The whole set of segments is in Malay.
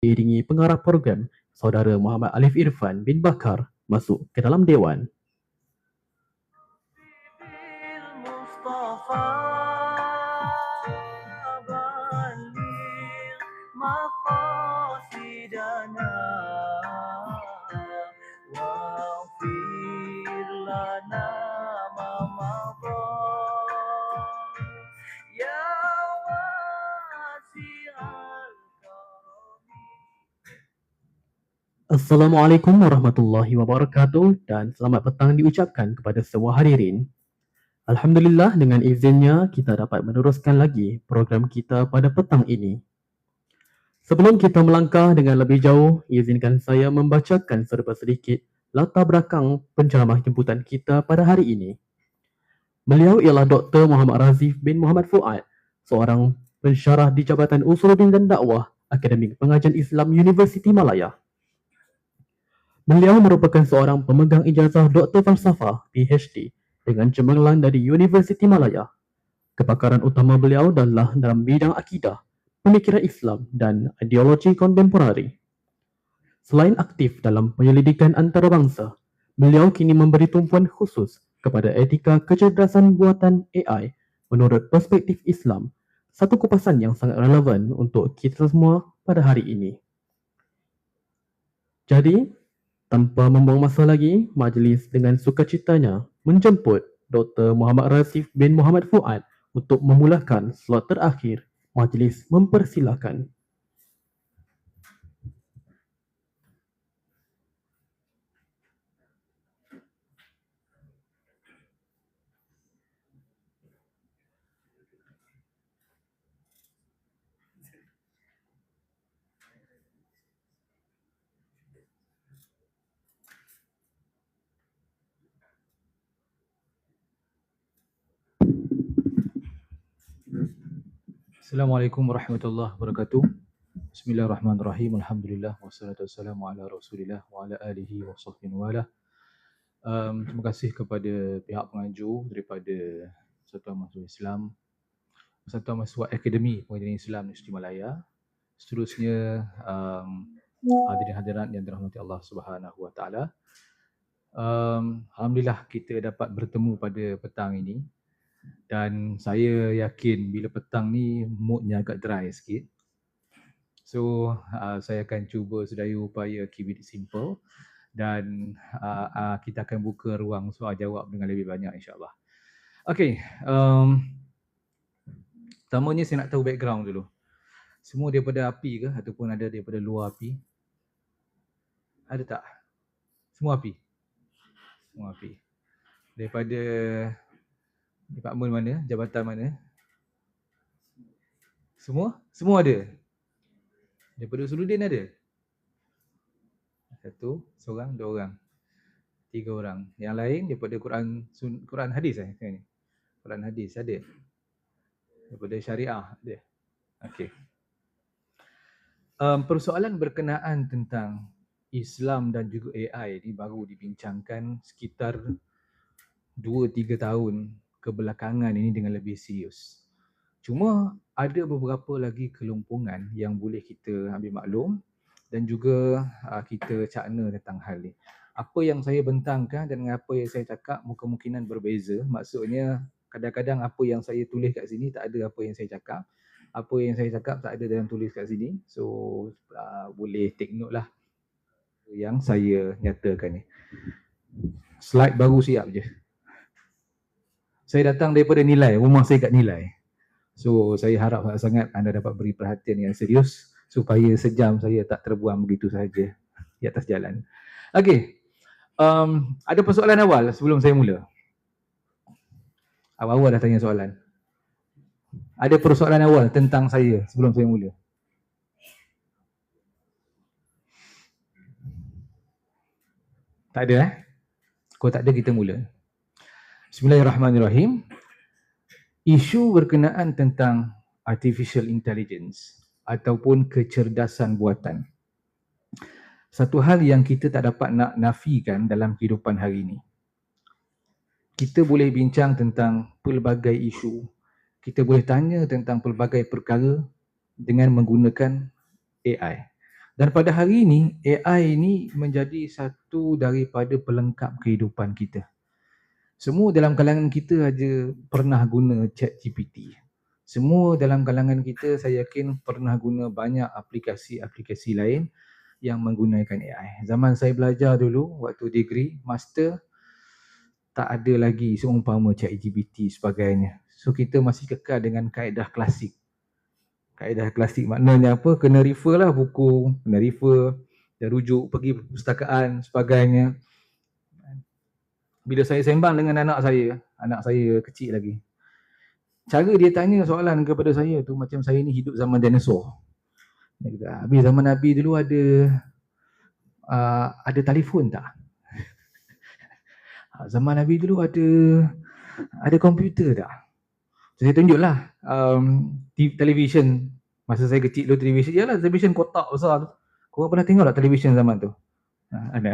diiringi pengarah program Saudara Muhammad Alif Irfan bin Bakar masuk ke dalam Dewan. Assalamualaikum warahmatullahi wabarakatuh dan selamat petang diucapkan kepada semua hadirin. Alhamdulillah, dengan izinnya kita dapat meneruskan lagi program kita pada petang ini. Sebelum kita melangkah dengan lebih jauh, izinkan saya membacakan serba sedikit latar belakang penceramah jemputan kita pada hari ini. Beliau ialah Dr. Muhammad Razif bin Muhammad Fuad, seorang pensyarah di Jabatan Usuluddin dan Dakwah Akademik Pengajian Islam Universiti Malaya. Beliau merupakan seorang pemegang ijazah Dr. Falsafah PhD dengan cemerlang dari Universiti Malaya. Kepakaran utama beliau adalah dalam bidang akidah, pemikiran Islam dan ideologi kontemporari. Selain aktif dalam penyelidikan antarabangsa, beliau kini memberi tumpuan khusus kepada etika kecerdasan buatan AI menurut perspektif Islam, satu kupasan yang sangat relevan untuk kita semua pada hari ini. Jadi, tanpa membuang masa lagi, majlis dengan sukacitanya menjemput Dr. Muhammad Razif bin Muhammad Fuad untuk memulakan slot terakhir. Majlis mempersilakan. Assalamualaikum warahmatullahi wabarakatuh. Bismillahirrahmanirrahim. Alhamdulillah wassalatu wassalamu ala Rasulillah wa ala alihi wa sahbihi wala. Terima kasih kepada pihak penganjur daripada Persatuan Mahasiswa Islam, Persatuan Mahasiswa Akademi Pengajian Islam Universiti Malaya. Seterusnya hadirin hadirat yang dirahmati Allah Subhanahu wa taala. Alhamdulillah kita dapat bertemu pada petang ini. Dan saya yakin bila petang ni moodnya agak dry sikit. So saya akan cuba sedaya upaya keep it simple dan kita akan buka ruang soal jawab dengan lebih banyak insyaAllah. Okay, pertamanya saya nak tahu background dulu. Semua daripada API ke ataupun ada daripada luar API? Ada tak? Semua API? Semua API. Daripada departmen mana? Jabatan mana? Semua? Semua ada? Daripada Usuluddin ada? Satu, seorang, dua orang, tiga orang. Yang lain daripada Quran hadis ni? Quran hadis ada? Daripada syariah ada? Okey. Persoalan berkenaan tentang Islam dan juga AI ni baru dibincangkan sekitar 2-3 tahun kebelakangan ini dengan lebih serius. Cuma ada beberapa lagi kelumpungan yang boleh kita ambil maklum dan juga kita cakna tentang hal ni. Apa yang saya bentangkan dan apa yang saya cakap kemungkinan berbeza. Maksudnya kadang-kadang apa yang saya tulis kat sini tak ada apa yang saya cakap. Apa yang saya cakap tak ada dalam tulis kat sini. So boleh take note lah yang saya nyatakan ni. Slide baru siap je. Saya datang daripada Nilai, rumah saya kat Nilai. So saya harap sangat anda dapat beri perhatian yang serius supaya sejam saya tak terbuang begitu sahaja di atas jalan. Okey, ada persoalan awal sebelum saya mula? Awal-awal dah tanya soalan. Ada persoalan awal tentang saya sebelum saya mula? Tak ada Kalau tak ada kita mula. Bismillahirrahmanirrahim. Isu berkenaan tentang artificial intelligence ataupun kecerdasan buatan. Satu hal yang kita tak dapat nak nafikan dalam kehidupan hari ini. Kita boleh bincang tentang pelbagai isu. Kita boleh tanya tentang pelbagai perkara dengan menggunakan AI. Dan pada hari ini, AI ini menjadi satu daripada pelengkap kehidupan kita. Semua dalam kalangan kita aja pernah guna ChatGPT. Semua dalam kalangan kita saya yakin pernah guna banyak aplikasi-aplikasi lain yang menggunakan AI. Zaman saya belajar dulu, waktu degree, master, tak ada lagi seumpama ChatGPT sebagainya. So kita masih kekal dengan kaedah klasik. Kaedah klasik maknanya apa? Kena refer lah buku, kena refer, dan rujuk, pergi perpustakaan sebagainya. Bila saya sembang dengan anak saya kecil lagi, cara dia tanya soalan kepada saya tu macam saya ni hidup zaman dinosaur. Dia kata, habis zaman Nabi dulu ada telefon tak? Zaman Nabi dulu ada komputer tak? Saya tunjuklah television. Masa saya kecil dulu television, yalah television kotak besar tu. Korang pernah tengok tak television zaman tu? Ada.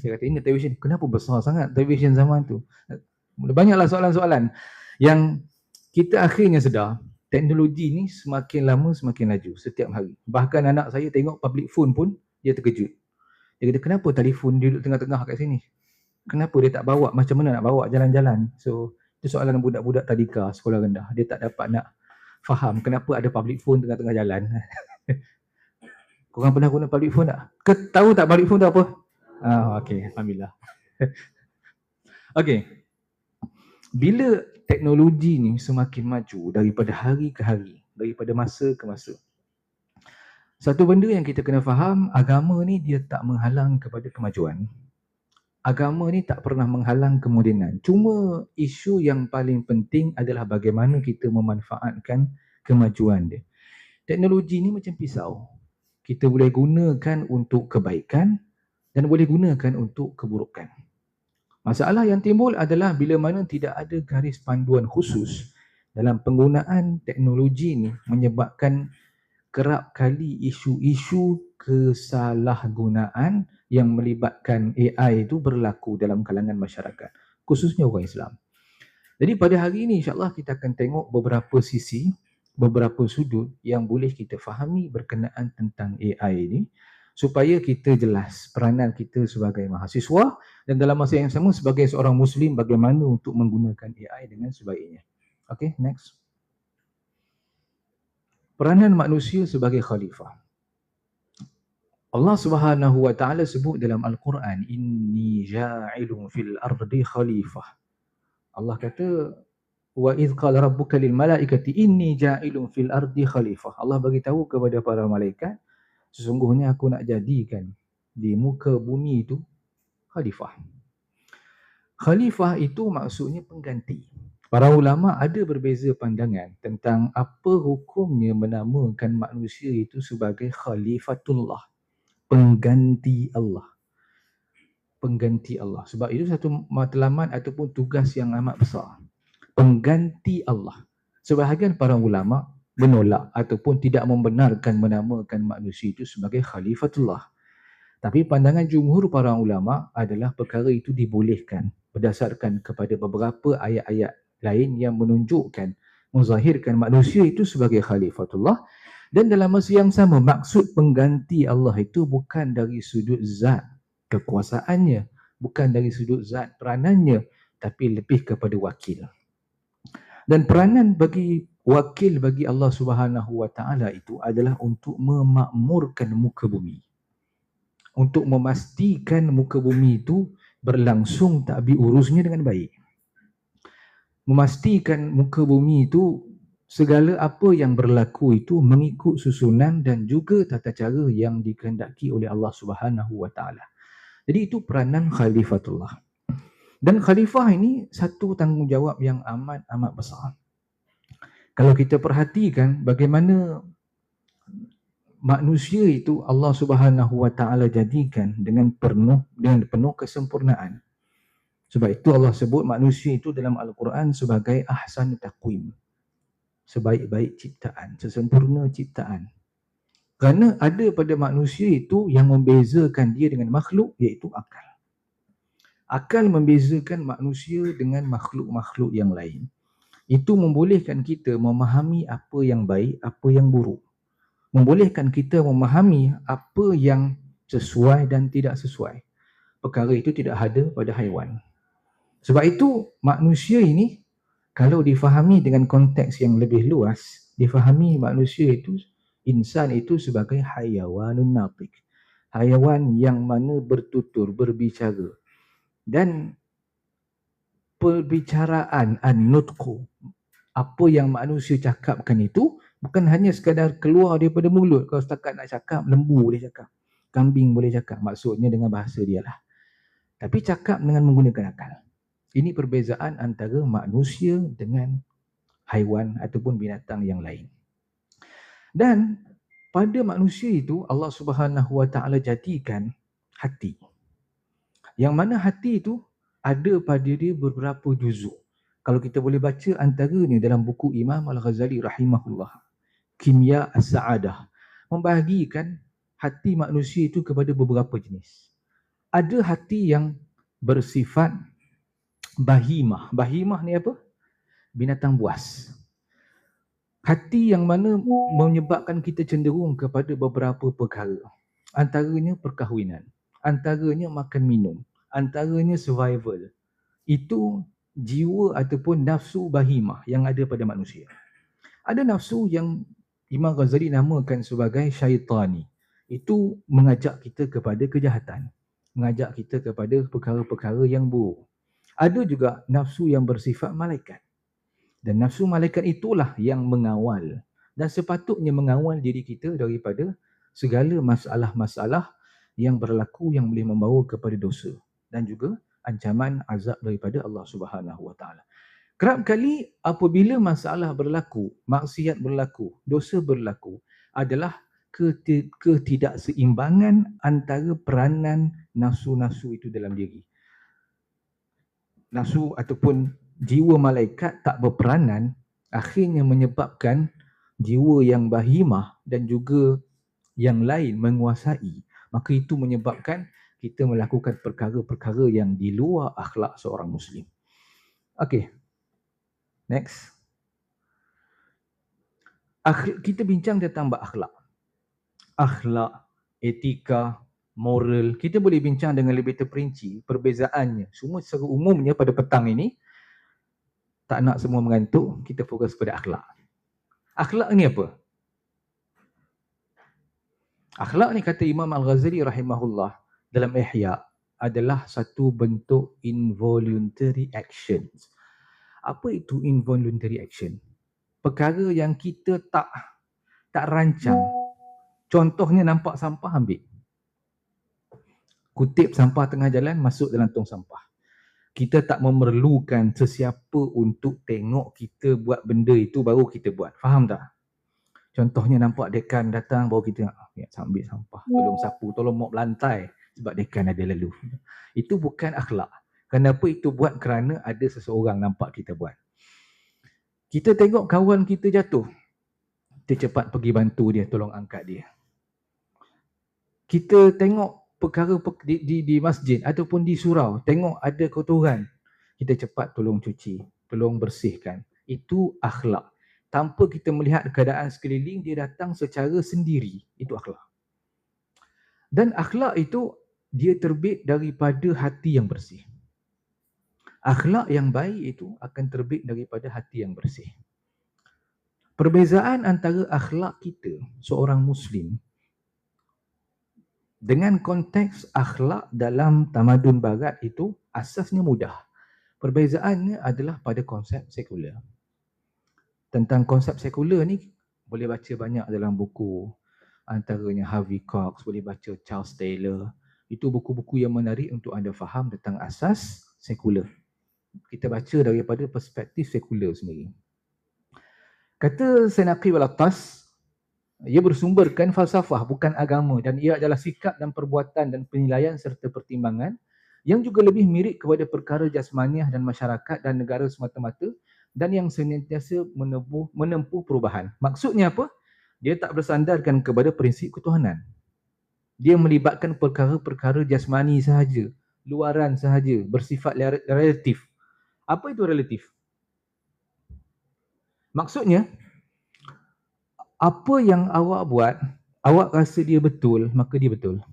Saya kata, ingat television, kenapa besar sangat television zaman tu? Banyaklah soalan-soalan yang kita akhirnya sedar, teknologi ni semakin lama semakin laju setiap hari. Bahkan anak saya tengok public phone pun dia terkejut. Dia kata, kenapa telefon dia duduk tengah-tengah kat sini? Kenapa dia tak bawa? Macam mana nak bawa jalan-jalan? So, itu soalan budak-budak tadika sekolah rendah. Dia tak dapat nak faham kenapa ada public phone tengah-tengah jalan. Korang pernah guna public phone tak? Tahu tak public phone tu apa? Okey, alhamdulillah. Okey. Bila teknologi ni semakin maju daripada hari ke hari, daripada masa ke masa, satu benda yang kita kena faham, agama ni dia tak menghalang kepada kemajuan. Agama ni tak pernah menghalang kemodenan. Cuma isu yang paling penting adalah bagaimana kita memanfaatkan kemajuan dia. Teknologi ni macam pisau. Kita boleh gunakan untuk kebaikan dan boleh gunakan untuk keburukan. Masalah yang timbul adalah bila mana tidak ada garis panduan khusus dalam penggunaan teknologi ni menyebabkan kerap kali isu-isu kesalahgunaan yang melibatkan AI itu berlaku dalam kalangan masyarakat, khususnya orang Islam. Jadi pada hari ini insyaAllah kita akan tengok beberapa sisi, beberapa sudut yang boleh kita fahami berkenaan tentang AI ini supaya kita jelas peranan kita sebagai mahasiswa dan dalam masa yang sama sebagai seorang Muslim bagaimana untuk menggunakan AI dengan sebaiknya. Okay, next. Peranan manusia sebagai khalifah. Allah Subhanahu wa taala sebut dalam Al-Quran, inni ja'ilun fil ardi khalifah. Allah kata, wa idh qala rabbuka lil malaikati inni ja'ilun fil ardi khalifah. Allah bagi tahu kepada para malaikat, sesungguhnya aku nak jadikan di muka bumi itu khalifah. Khalifah itu maksudnya pengganti. Para ulama ada berbeza pandangan tentang apa hukumnya menamakan manusia itu sebagai khalifatullah, pengganti Allah. Pengganti Allah. Sebab itu satu matlamat ataupun tugas yang amat besar. Pengganti Allah. Sebahagian para ulama menolak ataupun tidak membenarkan menamakan manusia itu sebagai khalifatullah. Tapi pandangan jumhur para ulama adalah perkara itu dibolehkan berdasarkan kepada beberapa ayat-ayat lain yang menunjukkan, menzahirkan manusia itu sebagai khalifatullah. Dan dalam masa yang sama, maksud pengganti Allah itu bukan dari sudut zat kekuasaannya, bukan dari sudut zat peranannya, tapi lebih kepada wakil. Dan peranan bagi wakil bagi Allah Subhanahu wa taala itu adalah untuk memakmurkan muka bumi. Untuk memastikan muka bumi itu berlangsung tadbir urusnya dengan baik. Memastikan muka bumi itu segala apa yang berlaku itu mengikut susunan dan juga tata cara yang dikehendaki oleh Allah Subhanahu wa taala. Jadi itu peranan khalifatullah. Dan khalifah ini satu tanggungjawab yang amat besar. Kalau kita perhatikan bagaimana manusia itu Allah Subhanahu wa taala jadikan dengan penuh kesempurnaan. Sebab itu Allah sebut manusia itu dalam Al-Quran sebagai ahsan taqwim. Sebaik-baik ciptaan, sesempurna ciptaan. Kerana ada pada manusia itu yang membezakan dia dengan makhluk, iaitu akal. Akal membezakan manusia dengan makhluk-makhluk yang lain. Itu membolehkan kita memahami apa yang baik, apa yang buruk. membolehkan kita memahami apa yang sesuai dan tidak sesuai. Perkara itu tidak ada pada haiwan. Sebab itu manusia ini kalau difahami dengan konteks yang lebih luas, difahami manusia itu, insan itu sebagai hayawanun natiq. Hayawan yang mana bertutur, berbicara. Dan perbicaraan an-nutqu, apa yang manusia cakapkan itu bukan hanya sekadar keluar daripada mulut. Kalau setakat nak cakap, lembu boleh cakap, kambing boleh cakap, maksudnya dengan bahasa dia lah. Tapi cakap dengan menggunakan akal. Ini perbezaan antara manusia dengan haiwan ataupun binatang yang lain. Dan pada manusia itu Allah Subhanahu Wa Taala jadikan hati. Yang mana hati itu ada pada dia beberapa juzuk. Kalau kita boleh baca antaranya dalam buku Imam Al-Ghazali rahimahullah, Kimya As-Sa'adah, membahagikan hati manusia itu kepada beberapa jenis. Ada hati yang bersifat bahimah. Bahimah ni apa? Binatang buas. Hati yang mana menyebabkan kita cenderung kepada beberapa perkara. Antaranya perkahwinan, antaranya makan minum, antaranya survival. Itu jiwa ataupun nafsu bahimah yang ada pada manusia. Ada nafsu yang Imam Ghazali namakan sebagai syaitani. Itu mengajak kita kepada kejahatan, mengajak kita kepada perkara-perkara yang buruk. Ada juga nafsu yang bersifat malaikat. Dan nafsu malaikat itulah yang mengawal. Dan sepatutnya mengawal diri kita daripada segala masalah-masalah yang berlaku yang boleh membawa kepada dosa. Dan juga ancaman azab daripada Allah Subhanahu Wa Taala. Kerap kali apabila masalah berlaku, maksiat berlaku, dosa berlaku, adalah ketidakseimbangan antara peranan nafsu-nafsu itu dalam diri. Nafsu ataupun jiwa malaikat tak berperanan, akhirnya menyebabkan jiwa yang bahimah dan juga yang lain menguasai. Maka itu menyebabkan kita melakukan perkara-perkara yang di luar akhlak seorang Muslim. Okey, next. Kita bincang tentang bab akhlak. Akhlak, etika, moral. Kita boleh bincang dengan lebih terperinci perbezaannya. Semua secara umumnya pada petang ini, tak nak semua mengantuk, kita fokus pada akhlak. Akhlak ni apa? Akhlak ni kata Imam Al-Ghazali rahimahullah dalam Ihya adalah satu bentuk involuntary actions. Apa itu involuntary action? Perkara yang kita tak rancang. Contohnya nampak sampah, ambil. Kutip sampah tengah jalan, masuk dalam tong sampah. Kita tak memerlukan sesiapa untuk tengok kita buat benda itu baru kita buat. Faham tak? Contohnya nampak dekan datang baru kita ambil sampah, tolong sapu, tolong mop lantai sebab dekan ada lalu. Itu bukan akhlak. Kenapa itu buat? Kerana ada seseorang nampak kita buat. Kita tengok kawan kita jatuh, kita cepat pergi bantu dia, tolong angkat dia. Kita tengok perkara di masjid ataupun di surau, tengok ada kotoran, kita cepat tolong cuci, tolong bersihkan. Itu akhlak. Tanpa kita melihat keadaan sekeliling, dia datang secara sendiri. Itu akhlak. Dan akhlak itu dia terbit daripada hati yang bersih. Akhlak yang baik itu akan terbit daripada hati yang bersih. Perbezaan antara akhlak kita, seorang Muslim, dengan konteks akhlak dalam tamadun barat itu asasnya mudah. Perbezaannya adalah pada konsep sekular. Tentang konsep sekular ni boleh baca banyak dalam buku, antaranya Harvey Cox, boleh baca Charles Taylor. Itu buku-buku yang menarik untuk anda faham tentang asas sekular. Kita baca daripada perspektif sekular sendiri. Kata Senaqi Wal-Attas, ia bersumberkan falsafah bukan agama, dan ia adalah sikap dan perbuatan dan penilaian serta pertimbangan yang juga lebih mirip kepada perkara jasmaniah dan masyarakat dan negara semata-mata, dan yang senantiasa menempuh perubahan. Maksudnya apa? Dia tak bersandarkan kepada prinsip ketuhanan. Dia melibatkan perkara-perkara jasmani sahaja, luaran sahaja, bersifat relatif. Apa itu relatif? Maksudnya, Apa yang awak buat, awak rasa dia betul, maka dia betul.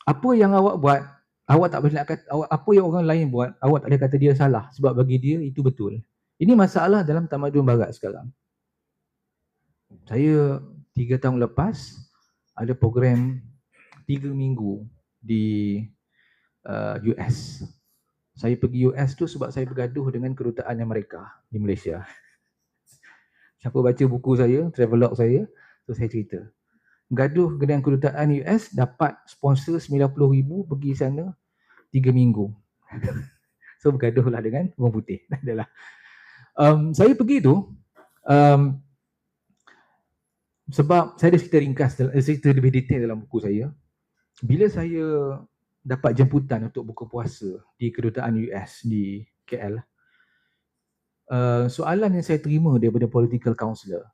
Apa yang awak buat, awak tak boleh nak kata, apa yang orang lain buat, awak tak boleh kata dia salah sebab bagi dia itu betul. Ini masalah dalam tamadun barat sekarang. Saya 3 tahun lepas ada program 3 minggu di US. Saya pergi US tu sebab saya bergaduh dengan kedutaan Amerika di Malaysia. Siapa baca buku saya, travelog saya, tu saya cerita. Gaduh dengan kedutaan US, dapat sponsor 90,000 pergi sana 3 minggu. So bergaduhlah dengan orang putih. Adalah. Saya pergi tu sebab saya ada cerita ringkas, cerita lebih detail dalam buku saya. Bila saya dapat jemputan untuk buka puasa di kedutaan US di KL, soalan yang saya terima daripada political counselor,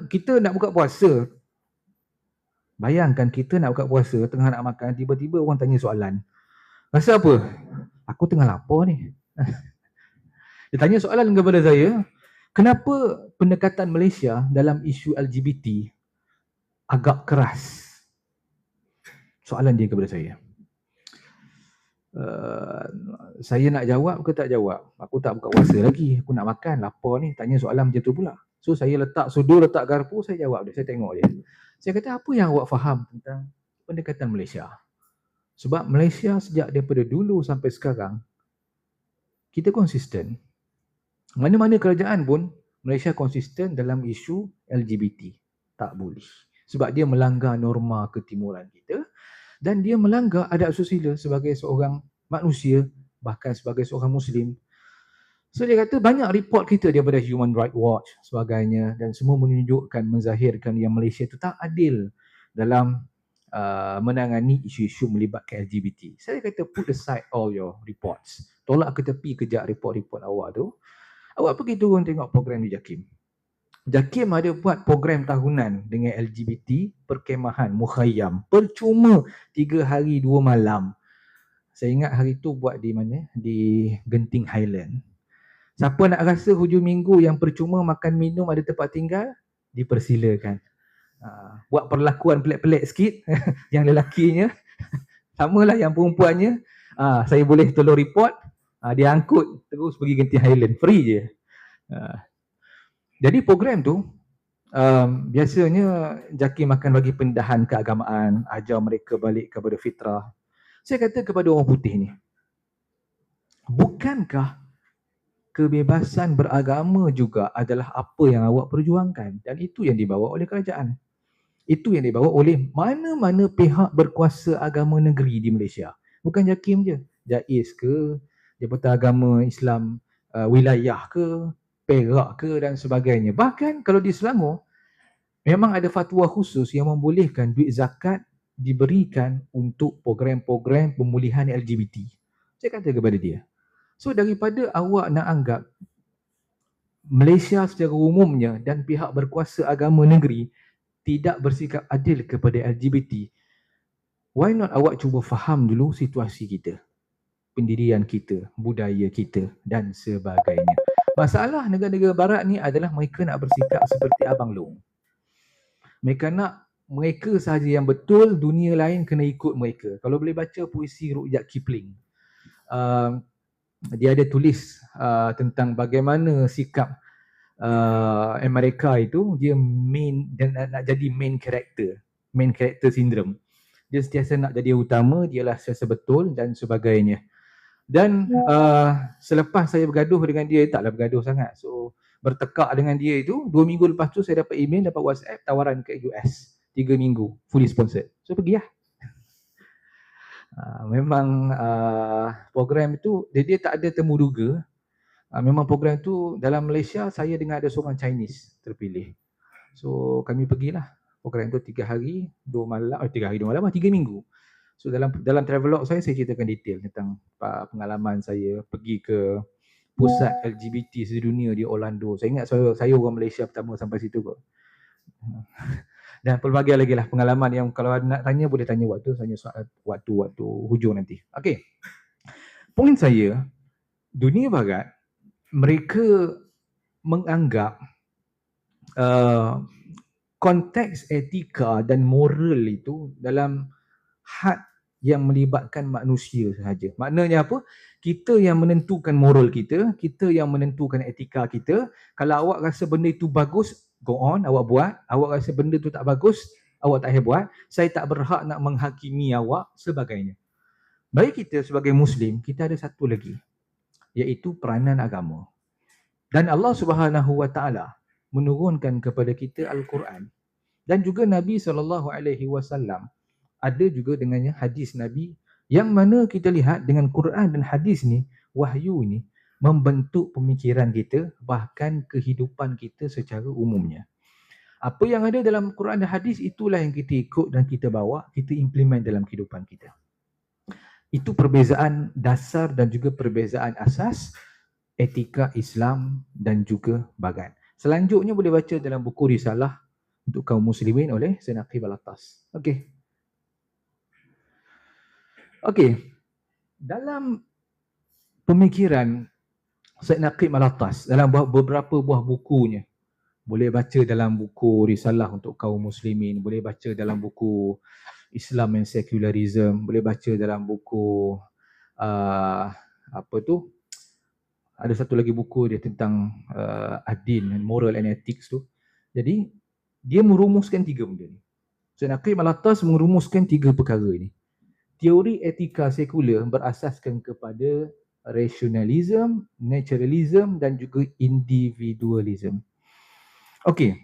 kita nak buka puasa, bayangkan kita nak buka puasa, tengah nak makan, tiba-tiba orang tanya soalan, rasa apa? Aku tengah lapar ni. Dia tanya soalan kepada saya, kenapa pendekatan Malaysia dalam isu LGBT agak keras? Soalan dia kepada saya. Saya nak jawab ke tak jawab? Aku tak buka puasa lagi, aku nak makan, lapar ni, tanya soalan macam tu pula. So saya letak sudu, letak garpu, saya jawab dia, saya tengok dia. Saya kata, apa yang awak faham tentang pendekatan Malaysia? Sebab Malaysia sejak daripada dulu sampai sekarang, kita konsisten. Mana-mana kerajaan pun, Malaysia konsisten dalam isu LGBT. Tak boleh. Sebab dia melanggar norma ketimuran kita dan dia melanggar adat susila sebagai seorang manusia, bahkan sebagai seorang Muslim. So dia kata banyak report kita daripada Human Rights Watch sebagainya dan semua menunjukkan, menzahirkan yang Malaysia itu tak adil dalam menangani isu-isu melibatkan LGBT. Saya kata put aside all your reports. Tolak ke tepi kejap report-report awak tu. Awak pergi turun tengok program di JAKIM. JAKIM ada buat program tahunan dengan LGBT, perkemahan, mukhayyam. Percuma 3 hari 2 malam. Saya ingat hari tu buat di mana? Di Genting Highland. Siapa nak rasa hujung minggu yang percuma makan minum ada tempat tinggal, dipersilakan. Buat perlakuan pelik-pelik sikit. Yang lelakinya, samalah yang perempuannya. Saya boleh tolong report. Dia angkut terus pergi Genting Highland, free je. Jadi program tu biasanya JAKIM akan bagi pendedahan keagamaan, ajar mereka balik kepada fitrah. Saya kata kepada orang putih ni, bukankah kebebasan beragama juga adalah apa yang awak perjuangkan? Dan itu yang dibawa oleh kerajaan. Itu yang dibawa oleh mana-mana pihak berkuasa agama negeri di Malaysia. Bukan JAKIM je, JAIS ke, Jabatan Agama Islam Wilayah ke, Perak ke dan sebagainya. Bahkan kalau di Selangor, memang ada fatwa khusus yang membolehkan duit zakat diberikan untuk program-program pemulihan LGBT. Saya kata kepada dia, so daripada awak nak anggap Malaysia secara umumnya dan pihak berkuasa agama negeri tidak bersikap adil kepada LGBT, why not awak cuba faham dulu situasi kita, pendirian kita, budaya kita dan sebagainya. Masalah negara-negara barat ni adalah mereka nak bersikap seperti Abang Long. Mereka sahaja yang betul, dunia lain kena ikut mereka. Kalau boleh baca puisi Rudyard Kipling, dia ada tulis tentang bagaimana sikap Amerika itu, dia nak jadi main character syndrome. Dia sentiasa nak jadi utama, dialah sentiasa betul dan sebagainya. Dan selepas saya bergaduh dengan dia, taklah bergaduh sangat, so bertekak dengan dia itu, 2 minggu lepas tu saya dapat email, dapat WhatsApp tawaran ke US 3 minggu fully sponsored. So pergi lah. Memang program itu dia tak ada temu duga. Memang program tu dalam Malaysia saya dengar ada seorang Chinese terpilih. So kami pergilah. Program tu 3 hari 2 malam, 3 hari 2 malam, 3 minggu. So dalam travelog saya ceritakan detail tentang pengalaman saya pergi ke pusat LGBT sedunia di Orlando. Saya ingat saya orang Malaysia pertama sampai situ kot. Dan pelbagai lagi lah pengalaman yang kalau nak tanya boleh tanya waktu hujung nanti. Okey. Poin saya, dunia barat mereka menganggap konteks etika dan moral itu dalam had yang melibatkan manusia sahaja. Maknanya apa? Kita yang menentukan moral kita, kita yang menentukan etika kita. Kalau awak rasa benda itu bagus, go on, awak buat. Awak rasa benda itu tak bagus, awak tak payah buat. Saya tak berhak nak menghakimi awak, sebagainya. Bagi kita sebagai Muslim, kita ada satu lagi, iaitu peranan agama. Dan Allah Subhanahu Wa Taala menurunkan kepada kita Al-Quran. Dan juga Nabi SAW ada juga dengannya hadis Nabi, yang mana kita lihat dengan Quran dan hadis ni, wahyu ni membentuk pemikiran kita, bahkan kehidupan kita secara umumnya. Apa yang ada dalam Quran dan hadis, itulah yang kita ikut dan kita bawa, kita implement dalam kehidupan kita. Itu perbezaan dasar dan juga perbezaan asas etika Islam dan juga bagan. Selanjutnya boleh baca dalam buku Risalah untuk kaum muslimin oleh Sayyid Naqib Al-Attas. Okey. Dalam pemikiran Sayyid Naqib Al-Attas, dalam beberapa buah bukunya, boleh baca dalam buku Risalah untuk kaum muslimin, boleh baca dalam buku Islam and Secularism, boleh baca dalam buku ada satu lagi buku dia tentang Ad-Din, Moral and Ethics tu. Jadi dia merumuskan 3 benda ni. Sayyid Naqib Al-Attas merumuskan 3 perkara ni. Teori etika sekular berasaskan kepada rationalism, naturalism dan juga individualism. Okey.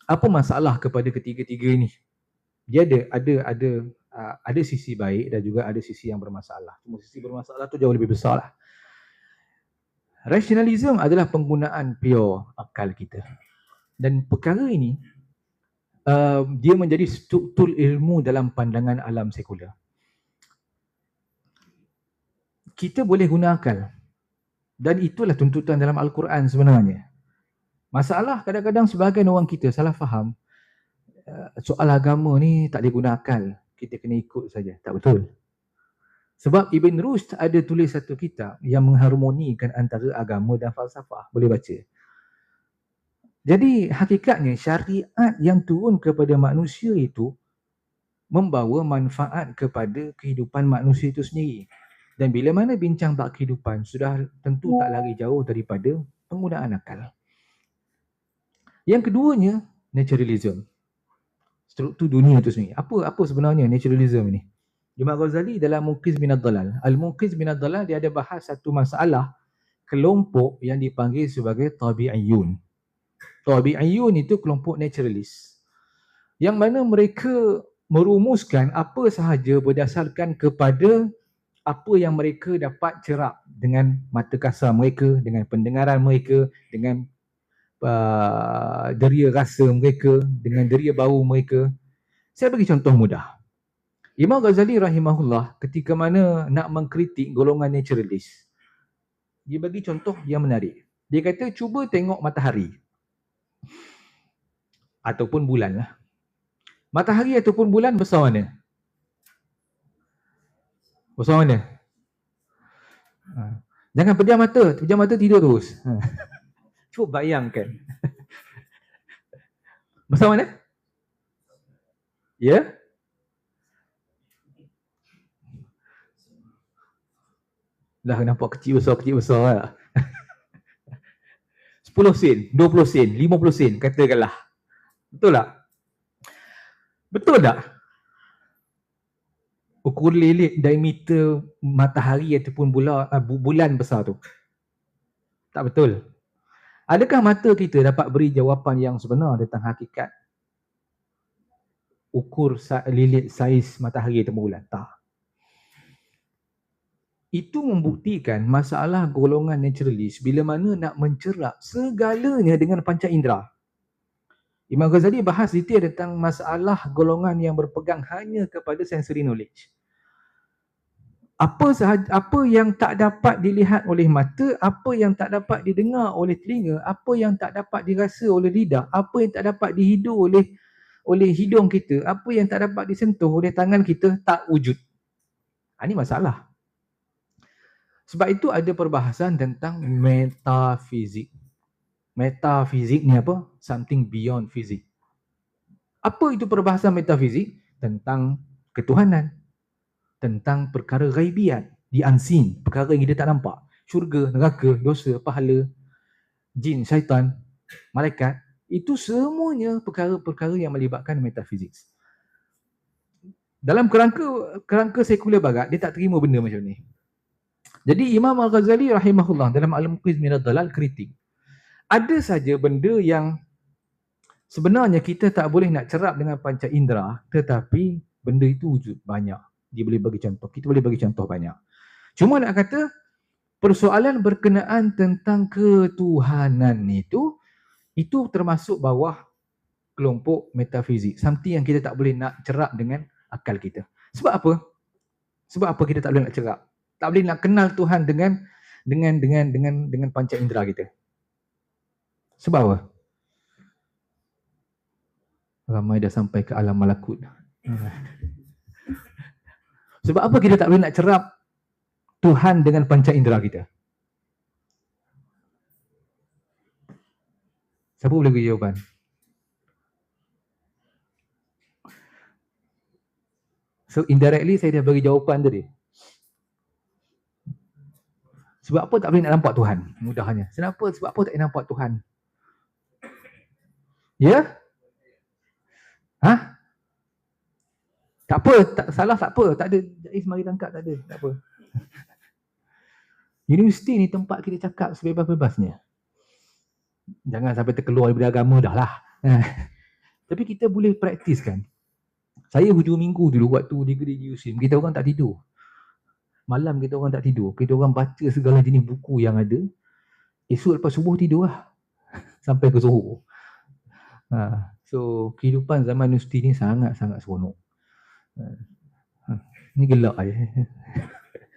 Apa masalah kepada ketiga-tiga ini? Dia ada sisi baik dan juga ada sisi yang bermasalah. Cuma sisi bermasalah tu jauh lebih besar lah. Rationalism adalah penggunaan pure akal kita. Dan perkara ini dia menjadi struktur ilmu dalam pandangan alam sekular. Kita boleh guna akal. Dan itulah tuntutan dalam Al-Quran sebenarnya. Masalah kadang-kadang sebahagian orang kita salah faham, soal agama ni tak boleh guna akal, kita kena ikut saja. Tak betul. Sebab Ibn Rushd ada tulis satu kitab yang mengharmonikan antara agama dan falsafah. Boleh baca. Jadi hakikatnya syariat yang turun kepada manusia itu membawa manfaat kepada kehidupan manusia itu sendiri. Dan bila mana bincang bab kehidupan, sudah tentu tak lari jauh daripada penggunaan akal. Yang keduanya, naturalism. Struktur dunia itu sendiri. Apa sebenarnya naturalism ini? Imam Ghazali dalam Munqiz min ad-Dalal. Al-Munqiz min ad-Dalal dia ada bahas satu masalah kelompok yang dipanggil sebagai tabi'iyun. Tabi'iyun itu kelompok naturalis. Yang mana mereka merumuskan apa sahaja berdasarkan kepada apa yang mereka dapat cerap dengan mata kasar mereka, dengan pendengaran mereka, dengan deria rasa mereka, dengan deria bau mereka. Saya bagi contoh mudah. Imam Ghazali rahimahullah ketika mana nak mengkritik golongan naturalis, dia bagi contoh yang menarik. Dia kata cuba tengok matahari ataupun bulan lah. Matahari ataupun bulan besar mana? Besar mana? Jangan pejam mata tidur terus. Cuba bayangkan. Besar mana? Ya? Dah nampak kecil besar lah. 10 sen, 20 sen, 50 sen katakanlah. Betul tak? Betul tak? Ukur lilit diameter matahari ataupun bulan besar tu. Tak betul. Adakah mata kita dapat beri jawapan yang sebenar tentang hakikat ukur lilit saiz matahari ataupun bulan? Tak. Itu membuktikan masalah golongan naturalis bila mana nak mencerap segalanya dengan panca indera. Imam Ghazali bahas detail tentang masalah golongan yang berpegang hanya kepada sensory knowledge. Apa yang tak dapat dilihat oleh mata, apa yang tak dapat didengar oleh telinga, apa yang tak dapat dirasa oleh lidah, apa yang tak dapat dihidu oleh hidung kita, apa yang tak dapat disentuh oleh tangan kita, tak wujud. Ini masalah. Sebab itu ada perbahasan tentang metafizik. Metafizik ni apa? Something beyond fizik. Apa itu perbahasan metafizik? Tentang ketuhanan, tentang perkara ghaibiat, the unseen, perkara yang kita tak nampak. Syurga, neraka, dosa, pahala, jin, syaitan, malaikat, itu semuanya perkara-perkara yang melibatkan metafizik. Dalam kerangka sekular barat, dia tak terima benda macam ni. Jadi Imam Al-Ghazali rahimahullah dalam Al-Muqiz Minad Dalal kritik. Ada saja benda yang sebenarnya kita tak boleh nak cerap dengan panca indera, tetapi benda itu wujud banyak. Dia boleh bagi contoh. Kita boleh bagi contoh banyak. Cuma nak kata, persoalan berkenaan tentang ketuhanan itu termasuk bawah kelompok metafizik. Something yang kita tak boleh nak cerap dengan akal kita. Sebab apa? Sebab apa kita tak boleh nak cerap? Tak boleh nak kenal Tuhan dengan panca indera kita. Sebab apa? Ramai dah sampai ke alam malakut. Sebab apa kita tak boleh nak cerap Tuhan dengan panca indera kita? Siapa boleh beri jawapan? So indirectly saya dah bagi jawapan tadi. Sebab apa tak boleh nak nampak Tuhan? Mudahnya. Sebab apa tak boleh nampak Tuhan? Ya? Ha? Tak apa, salah tak apa. Tak ada, Jais mari tangkap, tak ada, tak apa. Universiti ni tempat kita cakap sebebas-bebasnya. Jangan sampai terkeluar daripada agama dah lah. Tapi kita boleh praktiskan. Saya hujung minggu dulu waktu degree USIM, kita orang tak tidur. Malam kita orang tak tidur. Kita orang baca segala jenis buku yang ada. Esok lepas subuh tidur lah. Sampai ke Zohor. So kehidupan zaman universiti ni sangat-sangat seronok. Ni gelak je.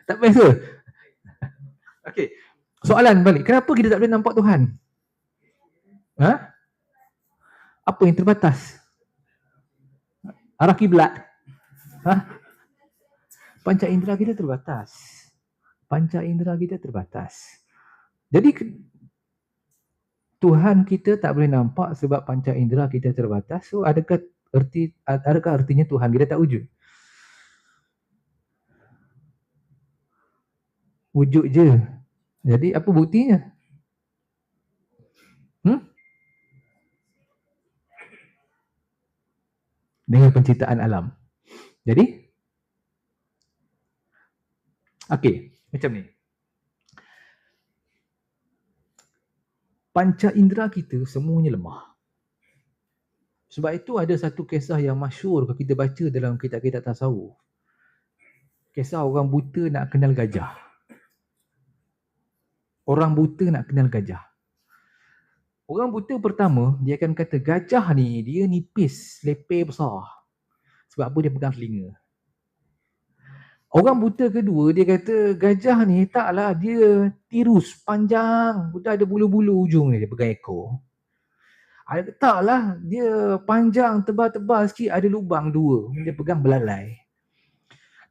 Tak biasa. Okey. Soalan balik. Kenapa kita tak boleh nampak Tuhan? Apa yang terbatas? Arah kiblat. Panca indera kita terbatas. Panca indera kita terbatas. Jadi Tuhan kita tak boleh nampak sebab panca indera kita terbatas. So adakah artinya Tuhan kita tak wujud? Wujud je. Jadi apa buktinya? Dengan penciptaan alam. Jadi okey, macam ni. Panca indera kita semuanya lemah. Sebab itu ada satu kisah yang masyhur kalau kita baca dalam kitab-kitab tasawuf. Kisah orang buta nak kenal gajah. Orang buta nak kenal gajah. Orang buta pertama, dia akan kata gajah ni, dia nipis, lepeh besar. Sebab apa dia pegang telinga. Orang buta kedua, dia kata gajah ni taklah, dia tirus, panjang. Dia ada bulu-bulu ujung ni, dia pegang ekor. Taklah, dia panjang, tebal-tebal sikit, ada lubang dua. Dia pegang belalai.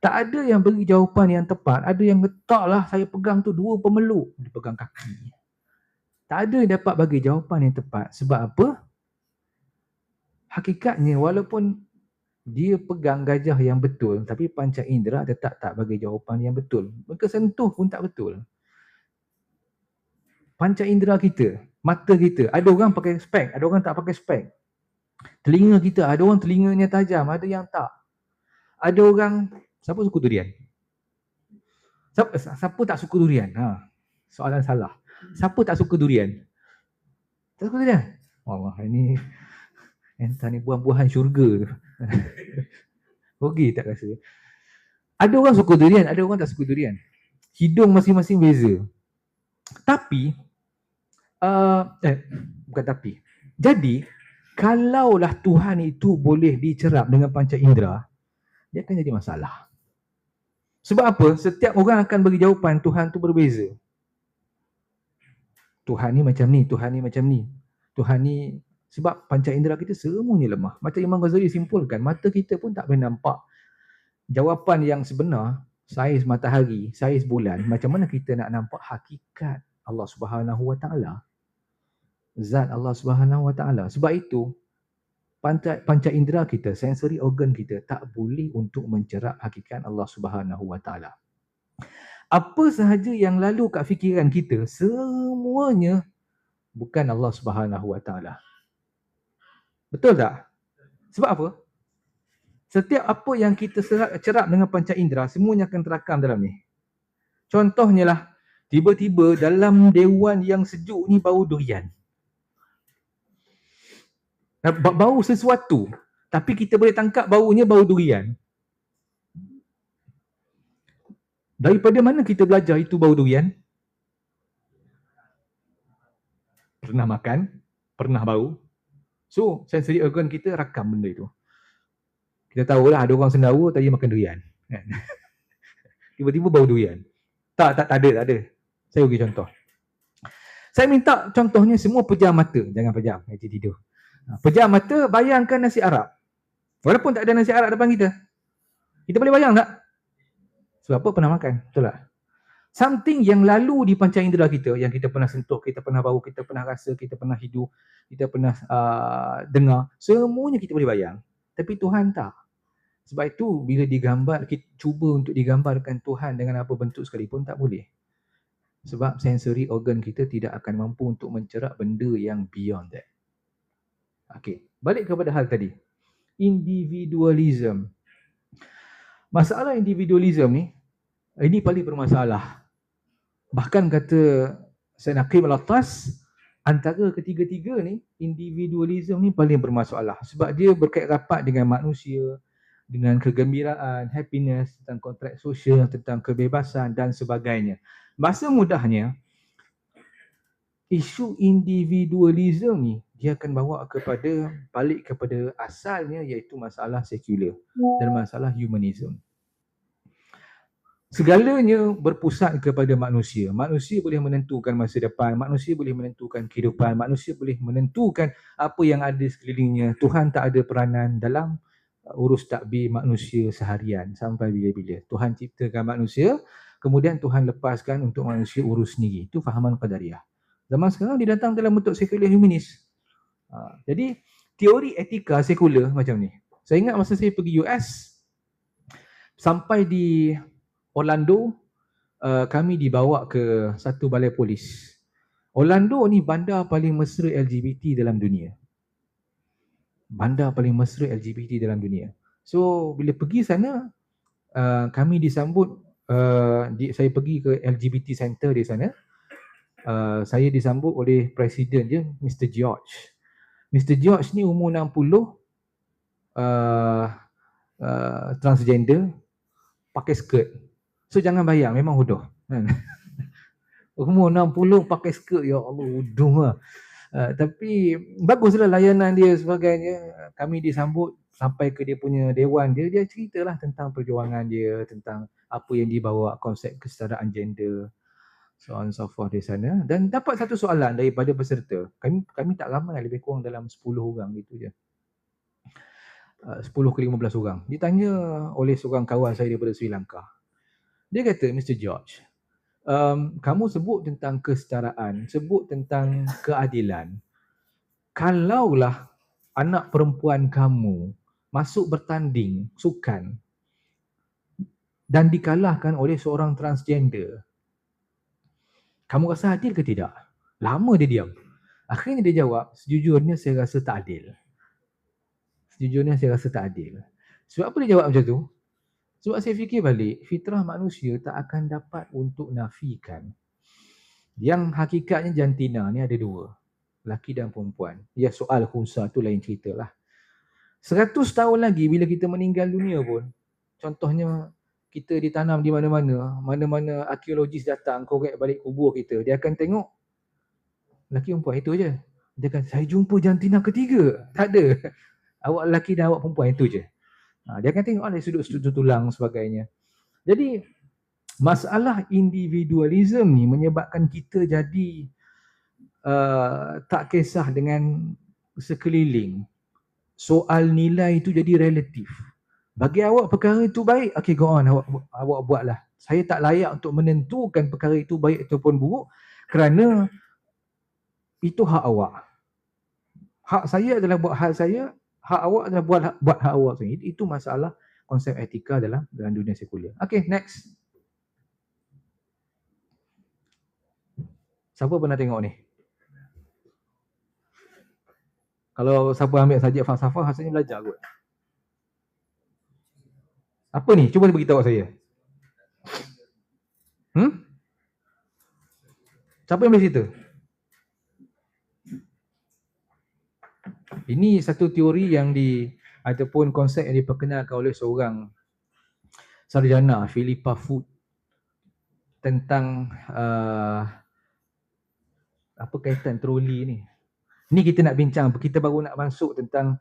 Tak ada yang beri jawapan yang tepat. Ada yang taklah, saya pegang tu dua pemeluk. Dia pegang kaki. Tak ada yang dapat bagi jawapan yang tepat. Sebab apa? Hakikatnya, walaupun dia pegang gajah yang betul, tapi panca indera tetap tak bagi jawapan yang betul. Mereka sentuh pun tak betul. Panca indera kita, mata kita, ada orang pakai spek, ada orang tak pakai spek. Telinga kita, ada orang telinganya tajam, ada yang tak. Ada orang, siapa suka durian? Siapa tak suka durian? Soalan salah. Siapa tak suka durian? Tak suka durian? Allah, ini entah ni buah-buahan syurga tu. Okey tak rasa. Ada orang suka durian, ada orang tak suka durian. Hidung masing-masing beza. Tapi bukan tapi. Jadi kalaulah Tuhan itu boleh dicerap dengan panca indera, dia akan jadi masalah. Sebab apa? Setiap orang akan bagi jawapan Tuhan tu berbeza. Tuhan ni macam ni, Tuhan ni macam ni. Tuhan ni, sebab panca indera kita semuanya lemah. Macam Imam Ghazali simpulkan, mata kita pun tak boleh nampak jawapan yang sebenar, saiz matahari, saiz bulan. Macam mana kita nak nampak hakikat Allah Subhanahu Wa Taala? zat Allah Subhanahu Wa Taala. Sebab itu panca indera kita, sensory organ kita tak boleh untuk mencerap hakikat Allah Subhanahu Wa Taala. Apa sahaja yang lalu kat fikiran kita, semuanya bukan Allah Subhanahu Wa Taala. Betul tak? Sebab apa? Setiap apa yang kita cerap dengan panca indera, semuanya akan terakam dalam ni. Contohnya lah, tiba-tiba dalam dewan yang sejuk ni bau durian. Bau sesuatu, tapi kita boleh tangkap baunya bau durian. Daripada mana kita belajar itu bau durian? Pernah makan, pernah bau. So, sensory organ kita rakam benda itu. Kita tahulah ada orang Sendawa tadi makan durian. Tiba-tiba bau durian. Tak ada. Saya bagi contoh. Saya minta contohnya semua pejam mata. Jangan pejam, nanti tidur. Pejam mata, bayangkan nasi Arab. Walaupun tak ada nasi Arab depan kita. Kita boleh bayang tak? Sebab apa? Pernah makan. Betul tak? Something yang lalu di panca indera kita, yang kita pernah sentuh, kita pernah bau, kita pernah rasa, kita pernah hidup, kita pernah dengar. Semuanya kita boleh bayang. Tapi Tuhan tak. Sebab itu bila digambar, kita cuba untuk digambarkan Tuhan dengan apa bentuk sekalipun, tak boleh. Sebab sensory organ kita tidak akan mampu untuk mencerap benda yang beyond that. Okey, balik kepada hal tadi. Individualism. Masalah individualism ni, ini paling bermasalah. Bahkan kata Sayyid Naqib Al-Attas, antara ketiga-tiga ni, individualism ni paling bermasalah. Sebab dia berkait rapat dengan manusia, dengan kegembiraan, happiness, tentang kontrak sosial, tentang kebebasan dan sebagainya. Bahasa mudahnya, isu individualism ni dia akan bawa kepada balik kepada asalnya, iaitu masalah sekular dan masalah humanism. Segalanya berpusat kepada manusia. Manusia boleh menentukan masa depan, manusia boleh menentukan kehidupan, manusia boleh menentukan apa yang ada sekelilingnya. Tuhan tak ada peranan dalam urus takbir manusia seharian sampai bila-bila. Tuhan ciptakan manusia, kemudian Tuhan lepaskan untuk manusia urus sendiri. Itu fahaman Qadariyah. Zaman sekarang dia datang dalam bentuk sekular humanis. Jadi teori etika sekular macam ni. Saya ingat masa saya pergi US, sampai di Orlando, kami dibawa ke satu balai polis. Orlando ni bandar paling mesra LGBT dalam dunia. Bandar paling mesra LGBT dalam dunia. So bila pergi sana, kami disambut, saya pergi ke LGBT center di sana. Saya disambut oleh presiden dia, Mr. George. Mr. George ni umur 60, transgender, pakai skirt. So jangan bayang, memang hodoh. Umur 60 pakai skirt, ya Allah, hudung lah. Tapi baguslah layanan dia sebagainya. Kami disambut sampai ke dia punya dewan dia. Dia ceritalah tentang perjuangan dia, tentang apa yang dibawa, konsep kesetaraan gender, so on so forth di sana. Dan dapat satu soalan daripada peserta. Kami tak ramai, lebih kurang dalam 10 orang gitu je. 10 ke 15 orang. Ditanya oleh seorang kawan saya daripada Sri Lanka. Dia kata, Mr. George, kamu sebut tentang kesetaraan, sebut tentang keadilan. Kalaulah anak perempuan kamu masuk bertanding sukan dan dikalahkan oleh seorang transgender, kamu rasa adil ke tidak? Lama dia diam. Akhirnya dia jawab, sejujurnya saya rasa tak adil. Sejujurnya saya rasa tak adil. Sebab apa dia jawab macam tu? Sebab saya fikir balik, fitrah manusia tak akan dapat untuk nafikan. Yang hakikatnya jantina ni ada dua, lelaki dan perempuan. Ya, soal khunsa tu lain cerita lah. 100 tahun lagi bila kita meninggal dunia pun, contohnya kita ditanam di mana-mana, mana-mana arkeologis datang korek balik kubur kita, dia akan tengok lelaki perempuan itu je. Dia akan, saya jumpa jantina ketiga. Tak ada. Awak lelaki dan awak perempuan itu je. Dia akan tengok dari sudut-sudut tulang sebagainya. Jadi masalah individualism ni menyebabkan kita jadi tak kisah dengan sekeliling. Soal nilai itu jadi relatif. Bagi awak perkara itu baik, okay, go on, awak buatlah. Saya tak layak untuk menentukan perkara itu baik ataupun buruk, kerana itu hak awak. Hak saya adalah buat hak saya, hak awak adalah buat hak awak sendiri. Itu masalah konsep etika dalam dunia sekular. Okay, next. Siapa pernah tengok ni? Kalau siapa ambil subjek falsafah, rasanya belajar kot. Apa ni? Cuba beritahu saya. Siapa yang boleh cerita? Ini satu teori yang ataupun konsep yang diperkenalkan oleh seorang sarjana, Philippa Foot, tentang apa kaitan troli ni. Ni kita nak bincang, kita baru nak masuk tentang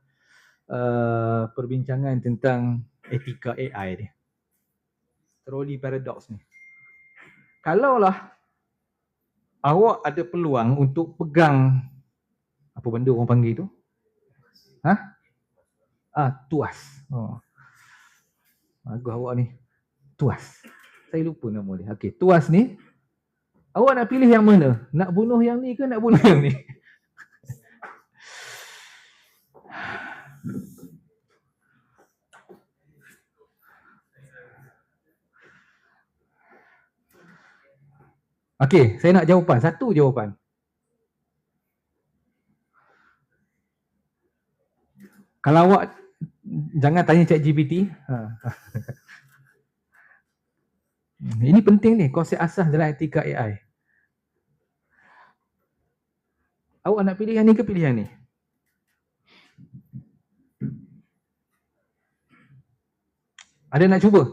perbincangan tentang etika AI ni. Troli paradox ni. Kalaulah awak ada peluang untuk pegang apa benda orang panggil tu? Tuas. Bagus awak ni. Tuas. Saya lupa nama dia. Okey, tuas ni awak nak pilih yang mana? Nak bunuh yang ni ke nak bunuh yang ni? Okey, saya nak jawapan. Satu jawapan. Kalau awak jangan tanya ChatGPT. Ini penting ni, konsep asas dalam etika AI. Awak nak pilih yang ni ke pilih yang ni? Ada nak cuba?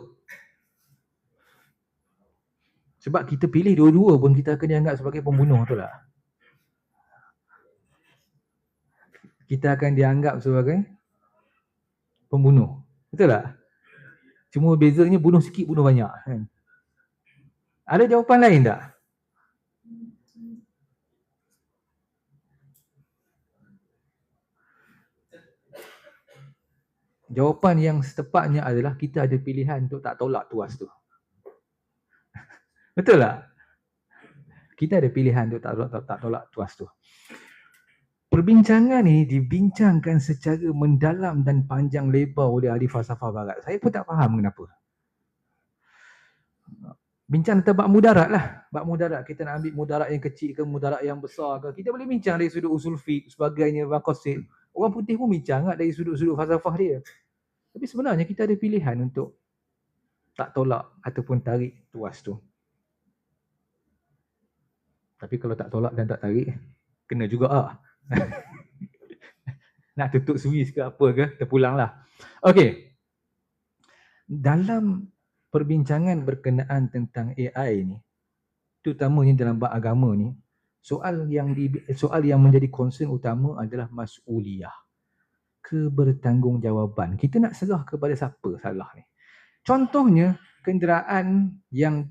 Sebab kita pilih dua-dua pun kita akan dianggap sebagai pembunuh, betul tak? Kita akan dianggap sebagai pembunuh, betul tak? Cuma bezanya bunuh sikit, bunuh banyak. Ada jawapan lain tak? Jawapan yang setepatnya adalah kita ada pilihan untuk tak tolak tuas tu. Betul tak? Kita ada pilihan untuk tak tolak tuas tu. Perbincangan ni dibincangkan secara mendalam dan panjang lebar oleh ahli falsafah barat. Saya pun tak faham kenapa. Bincang tentang bab mudarat lah. Bab mudarat, kita nak ambil mudarat yang kecil ke mudarat yang besar ke. Kita boleh bincang dari sudut usul fiqh, sebagainya, maqasid. Orang putih pun bincang lah dari sudut-sudut falsafah dia. Tapi sebenarnya kita ada pilihan untuk tak tolak ataupun tarik tuas tu. Tapi kalau tak tolak dan tak tarik, kena juga lah. Nak tutup Swiss ke apa ke, terpulanglah. Okey. Dalam perbincangan berkenaan tentang AI ni, terutamanya dalam bab agama ni, soal yang menjadi concern utama adalah mas'uliyah, kebertanggungjawaban. Kita nak serah kepada siapa salah ni. Contohnya kenderaan yang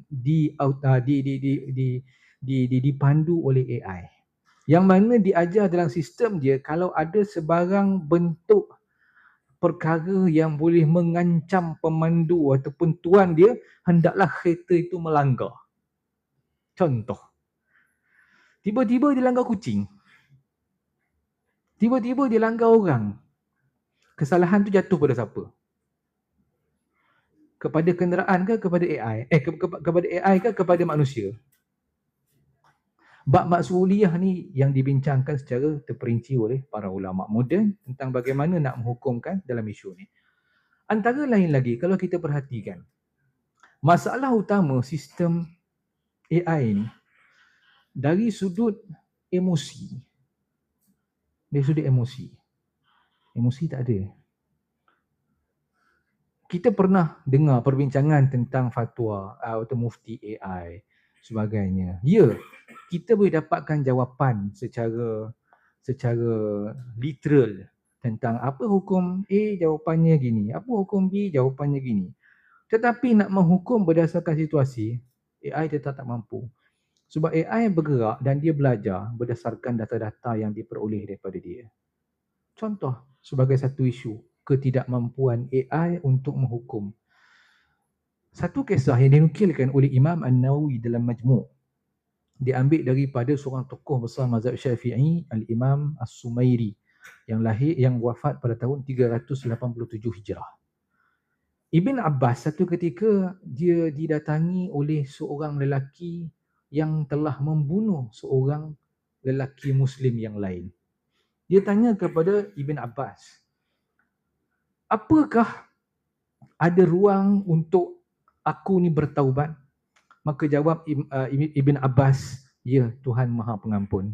dipandu oleh AI, yang mana diajar dalam sistem dia kalau ada sebarang bentuk perkara yang boleh mengancam pemandu ataupun tuan dia, hendaklah kereta itu melanggar. Contoh, tiba-tiba dia langgar kucing, tiba-tiba dia langgar orang. Kesalahan tu jatuh pada siapa? Kepada kenderaan ke kepada AI? Kepada AI ke kepada manusia? Bab mas'uliyah ni yang dibincangkan secara terperinci oleh para ulama moden tentang bagaimana nak menghukumkan dalam isu ni. Antara lain lagi, kalau kita perhatikan, masalah utama sistem AI ni dari sudut emosi. Dari sudut emosi. Emosi tak ada. Kita pernah dengar perbincangan tentang fatwa atau mufti AI sebagainya. Ya, kita boleh dapatkan jawapan secara literal tentang apa hukum A, jawapannya gini, apa hukum B, jawapannya gini. Tetapi nak menghukum berdasarkan situasi, AI tetap tak mampu. Sebab AI bergerak dan dia belajar berdasarkan data-data yang diperoleh daripada dia. Contoh sebagai satu isu, ketidakmampuan AI untuk menghukum. Satu kisah yang dinukilkan oleh Imam An-Nawawi dalam Majmu'. diambil daripada seorang tokoh besar mazhab Syafi'i, Al-Imam As-Sumairi, yang wafat pada tahun 387 Hijrah. Ibn Abbas satu ketika dia didatangi oleh seorang lelaki yang telah membunuh seorang lelaki Muslim yang lain. Dia tanya kepada Ibn Abbas, apakah ada ruang untuk aku ni bertaubat? Maka jawab Ibn Abbas, ya Tuhan Maha Pengampun.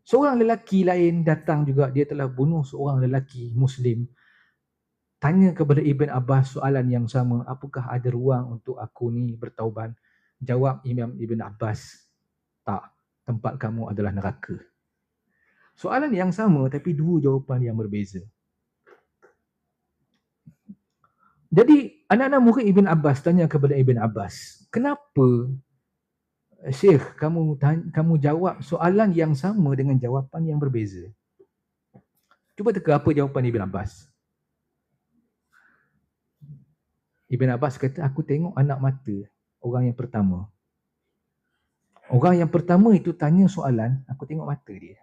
Seorang lelaki lain datang juga, dia telah bunuh seorang lelaki Muslim. Tanya kepada Ibn Abbas soalan yang sama, apakah ada ruang untuk aku ni bertaubat? Jawab Imam Ibn Abbas, tak, tempat kamu adalah neraka. Soalan yang sama tapi dua jawapan yang berbeza. Jadi anak-anak murid Ibn Abbas tanya kepada Ibn Abbas, kenapa Syekh kamu jawab soalan yang sama dengan jawapan yang berbeza? Cuba teka apa jawapan Ibn Abbas. Ibn Abbas kata, aku tengok anak mata orang yang pertama. Orang yang pertama itu tanya soalan, aku tengok mata dia.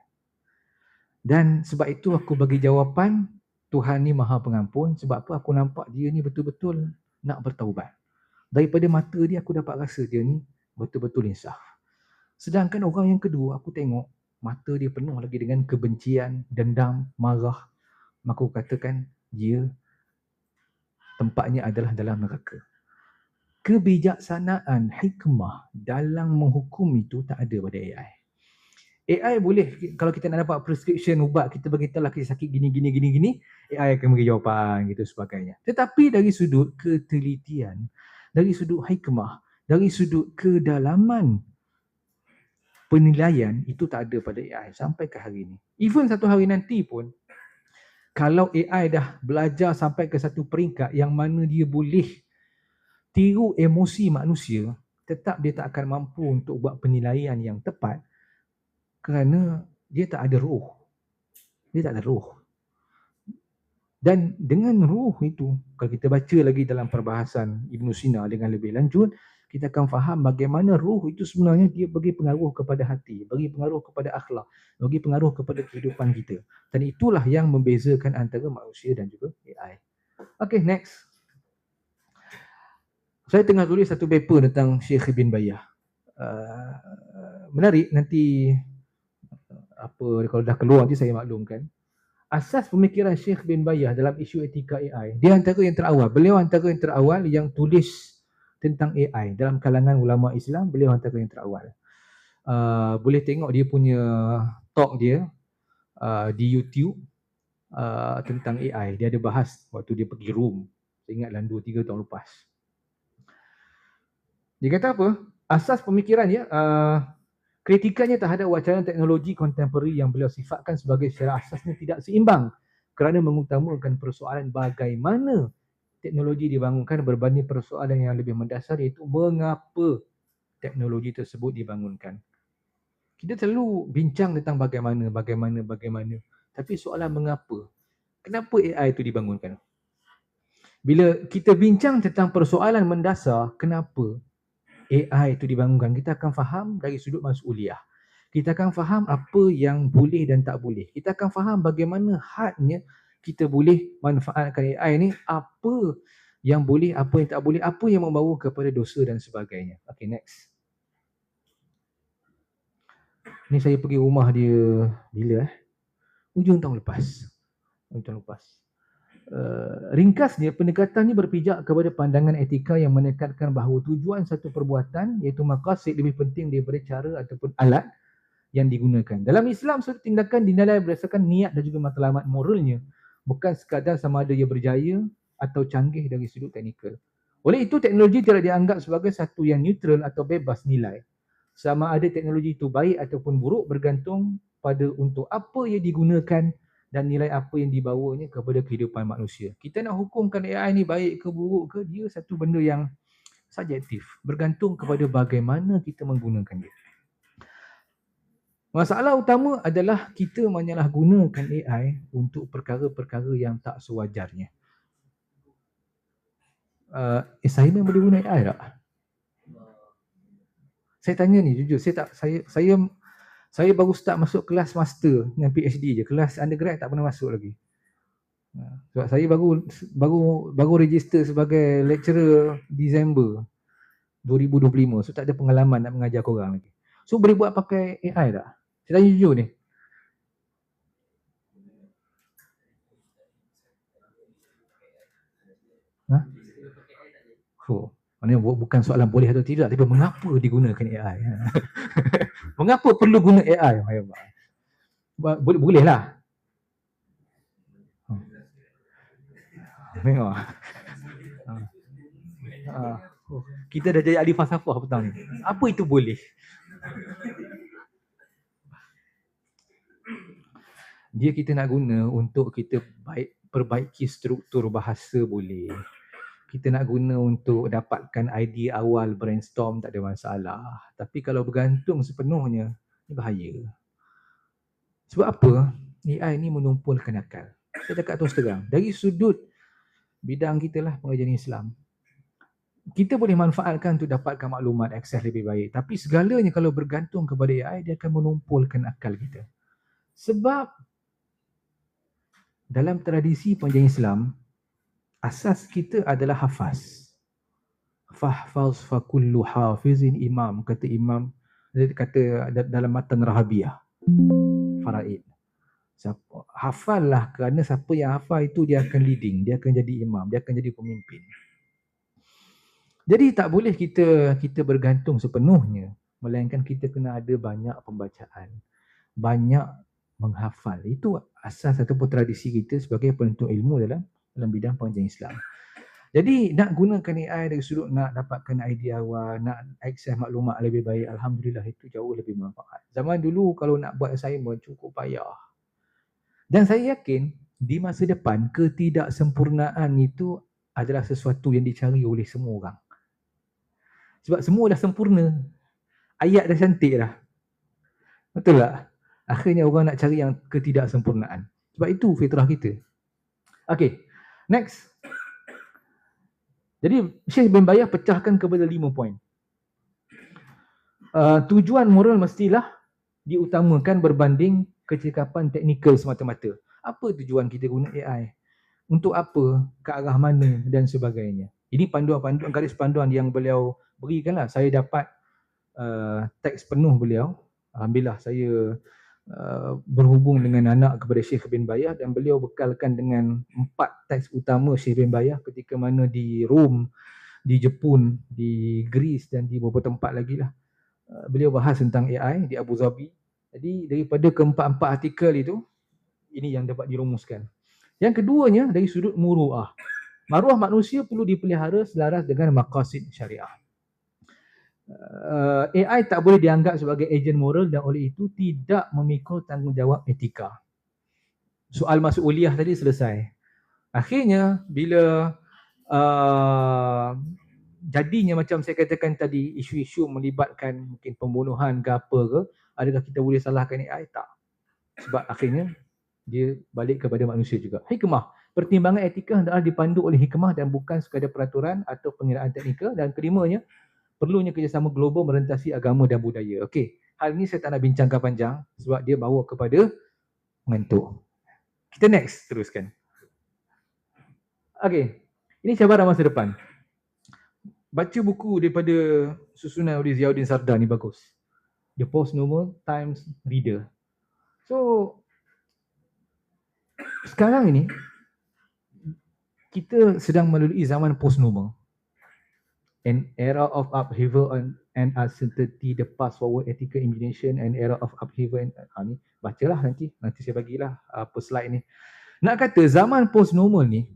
Dan sebab itu aku bagi jawapan, Tuhan ni Maha Pengampun. Sebab apa? Aku nampak dia ni betul-betul nak bertaubat. Daripada mata dia aku dapat rasa dia ni betul-betul insaf. Sedangkan orang yang kedua, aku tengok mata dia penuh lagi dengan kebencian, dendam, marah. Maka aku katakan dia tempatnya adalah dalam neraka. Kebijaksanaan, hikmah dalam menghukum itu tak ada pada AI. AI boleh, kalau kita nak dapat prescription ubat, kita beritahulah kita sakit gini, AI akan beri jawapan gitu sebagainya. Tetapi dari sudut ketelitian, dari sudut hikmah, dari sudut kedalaman penilaian, itu tak ada pada AI sampai ke hari ini. Even satu hari nanti pun, kalau AI dah belajar sampai ke satu peringkat yang mana dia boleh tiru emosi manusia, tetap dia tak akan mampu untuk buat penilaian yang tepat kerana dia tak ada ruh. Dia tak ada ruh. Dan dengan ruh itu, kalau kita baca lagi dalam perbahasan Ibn Sina dengan lebih lanjut, kita akan faham bagaimana ruh itu sebenarnya dia bagi pengaruh kepada hati, bagi pengaruh kepada akhlak, bagi pengaruh kepada kehidupan kita. Dan itulah yang membezakan antara manusia dan juga AI. Okay, next. Saya tengah tulis satu paper tentang Syekh Ibn Bayyah. Menarik, nanti kalau dah keluar nanti saya maklumkan. Asas pemikiran Syekh bin Bayyah dalam isu etika AI, dia antara yang terawal. Beliau antara yang terawal yang tulis tentang AI dalam kalangan ulama Islam. Beliau antara yang terawal. Boleh tengok dia punya talk dia di YouTube tentang AI. Dia ada bahas waktu dia pergi Rom. Saya ingat dalam 2-3 tahun lepas. Dia kata apa? Asas pemikiran dia, kritikannya terhadap wacana teknologi kontemporari yang beliau sifatkan sebagai secara asasnya tidak seimbang kerana mengutamakan persoalan bagaimana teknologi dibangunkan berbanding persoalan yang lebih mendasar, iaitu mengapa teknologi tersebut dibangunkan. Kita selalu bincang tentang bagaimana. Tapi soalan mengapa? Kenapa AI itu dibangunkan? Bila kita bincang tentang persoalan mendasar, kenapa AI itu dibangunkan, kita akan faham dari sudut mas'uliyah. Kita akan faham apa yang boleh dan tak boleh. Kita akan faham bagaimana hadnya kita boleh manfaatkan AI ni, apa yang boleh, apa yang tak boleh, apa yang membawa kepada dosa dan sebagainya. Okay, next. Ni saya pergi rumah dia bila? Hujung tahun lepas. Ringkasnya, pendekatan ini berpijak kepada pandangan etika yang menekankan bahawa tujuan satu perbuatan, iaitu maqasid, lebih penting daripada cara ataupun alat yang digunakan. Dalam Islam, suatu tindakan dinilai berdasarkan niat dan juga matlamat moralnya, bukan sekadar sama ada ia berjaya atau canggih dari sudut teknikal. Oleh itu, teknologi tidak dianggap sebagai satu yang neutral atau bebas nilai. Sama ada teknologi itu baik ataupun buruk bergantung pada untuk apa ia digunakan dan nilai apa yang dibawanya kepada kehidupan manusia. Kita nak hukumkan AI ni baik ke buruk ke, dia satu benda yang subjektif, bergantung kepada bagaimana kita menggunakan dia. Masalah utama adalah kita menyalahgunakan AI untuk perkara-perkara yang tak sewajarnya. Saya boleh guna AI tak? Saya tanya ni jujur, saya baru start masuk kelas master dengan PhD je. Kelas undergrad tak pernah masuk lagi. Sebab saya baru register sebagai lecturer Disember 2025. So tak ada pengalaman nak mengajar korang lagi. So boleh buat pakai AI tak? Saya tanya jujur ni. Ha? Oh, maknanya bukan soalan boleh atau tidak, tapi mengapa digunakan AI? Mengapa perlu guna AI? Boleh lah. Tengok. Kita dah jadi ahli falsafah petang ni. Apa itu boleh? Dia kita nak guna untuk kita perbaiki struktur bahasa boleh. Kita nak guna untuk dapatkan idea awal brainstorm, tak ada masalah. Tapi kalau bergantung sepenuhnya, ni bahaya. Sebab apa? AI ni menumpulkan akal. Saya cakap terus terang, dari sudut bidang kita lah, pengajian Islam, kita boleh manfaatkan untuk dapatkan maklumat, akses lebih baik. Tapi segalanya kalau bergantung kepada AI, dia akan menumpulkan akal kita. Sebab dalam tradisi pengajian Islam, asas kita adalah hafaz. Fahfaz fa kullu hafizin imam, kata imam, kata dalam matan Rahabiyah Faraid. Hafallah, kerana siapa yang hafal itu dia akan leading, dia akan jadi imam, dia akan jadi pemimpin. Jadi tak boleh kita bergantung sepenuhnya, melainkan kita kena ada banyak pembacaan, banyak menghafal. Itu asas ataupun tradisi kita sebagai penuntut ilmu dalam bidang pengajian Islam. Jadi nak gunakan AI dari sudut nak dapatkan idea awal, nak akses maklumat lebih baik, alhamdulillah itu jauh lebih bermanfaat. Zaman dulu kalau nak buat assignment cukup payah. Dan saya yakin di masa depan ketidaksempurnaan itu adalah sesuatu yang dicari oleh semua orang. Sebab semua dah sempurna. Ayat dah cantik dah. Betul tak? Akhirnya orang nak cari yang ketidaksempurnaan. Sebab itu fitrah kita. Okay, next. Jadi Syekh bin Bayah pecahkan kepada 5 poin. Tujuan moral mestilah diutamakan berbanding kecekapan teknikal semata-mata. Apa tujuan kita guna AI? Untuk apa? Ke arah mana? Dan sebagainya. Ini panduan-panduan, garis panduan yang beliau berikanlah. Saya dapat teks penuh beliau. Alhamdulillah saya berhubung dengan anak kepada Syekh bin Bayah dan beliau bekalkan dengan 4 teks utama Syekh bin Bayah ketika mana di Rom, di Jepun, di Greece dan di beberapa tempat lagi lah. Beliau bahas tentang AI di Abu Dhabi. Jadi daripada keempat-empat artikel itu, ini yang dapat dirumuskan. Yang keduanya dari sudut muru'ah. Maruah manusia perlu dipelihara selaras dengan maqasid syariah. AI tak boleh dianggap sebagai ejen moral dan oleh itu tidak memikul tanggungjawab etika. Soal mas'uliyah tadi selesai. Akhirnya bila jadinya macam saya katakan tadi, isu-isu melibatkan mungkin pembunuhan ke apa ke, adakah kita boleh salahkan AI? Tak. Sebab akhirnya dia balik kepada manusia juga. Hikmah. Pertimbangan etika adalah dipandu oleh hikmah dan bukan sekadar peraturan atau pengiraan teknikal. Dan kelimanya, perlunya kerjasama global merentasi agama dan budaya. Okey, hal ini saya tak nak bincangkan panjang sebab dia bawa kepada mengantuk. Kita next, teruskan. Okey, ini cabaran masa depan. Baca buku daripada susunan oleh Ziauddin Sardar ni bagus. The Post-Normal Times Reader. So, sekarang ini, kita sedang melalui zaman post-normal. An era of upheaval and uncertainty, the path forward ethical imagination, an era of upheaval and ni bacalah nanti saya bagilah apa slide ni. Nak kata zaman post-normal ni,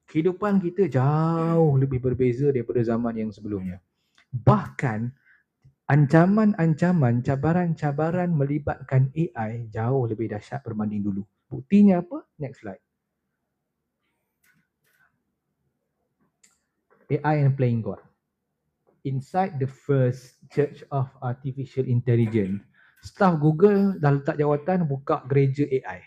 kehidupan kita jauh lebih berbeza daripada zaman yang sebelumnya. Bahkan ancaman-ancaman, cabaran-cabaran melibatkan AI jauh lebih dahsyat berbanding dulu. Buktinya apa? Next slide. AI and playing God. Inside the first Church of Artificial Intelligence, staff Google dah letak jawatan buka gereja AI.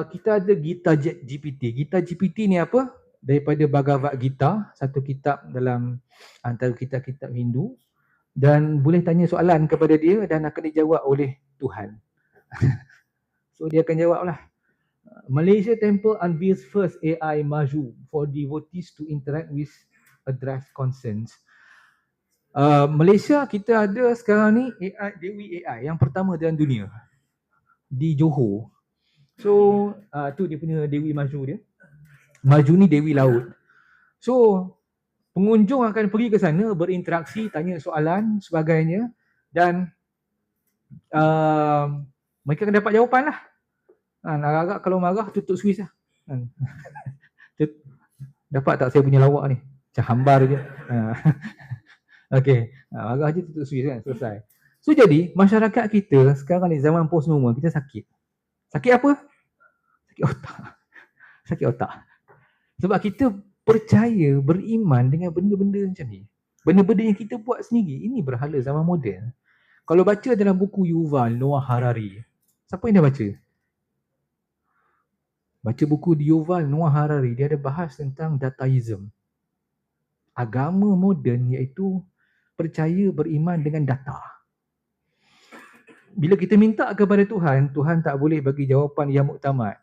Kita ada Gita GPT. Gita GPT ni apa? Daripada Bhagavad Gita, satu kitab dalam antara kitab-kitab Hindu. dan boleh tanya soalan kepada dia dan akan dijawab oleh Tuhan. So dia akan jawab lah. Malaysia Temple unveils first AI Maju for devotees to interact with address concerns. Malaysia kita ada sekarang ni AI, Dewi AI yang pertama dalam dunia di Johor. So tu dia punya Dewi Maju dia. Maju ni Dewi Laut. So pengunjung akan pergi ke sana, berinteraksi, tanya soalan sebagainya dan mereka akan dapat jawapan lah. Agak-agak kalau marah tutup suis lah. Dapat tak saya punya lawak ni? Macam hambar je. Okey, marah je tutup suis kan, selesai. So jadi masyarakat kita sekarang ni zaman post normal, kita sakit. Sakit apa? Sakit otak. Sakit otak. Sebab kita percaya, beriman dengan benda-benda macam ni. Benda-benda yang kita buat sendiri, ini berhala zaman moden. Kalau baca dalam buku Yuval Noah Harari, siapa yang dah baca? Baca buku Yuval Noah Harari, dia ada bahas tentang dataism. Agama moden iaitu percaya, beriman dengan data. Bila kita minta kepada Tuhan, Tuhan tak boleh bagi jawapan yang muktamad.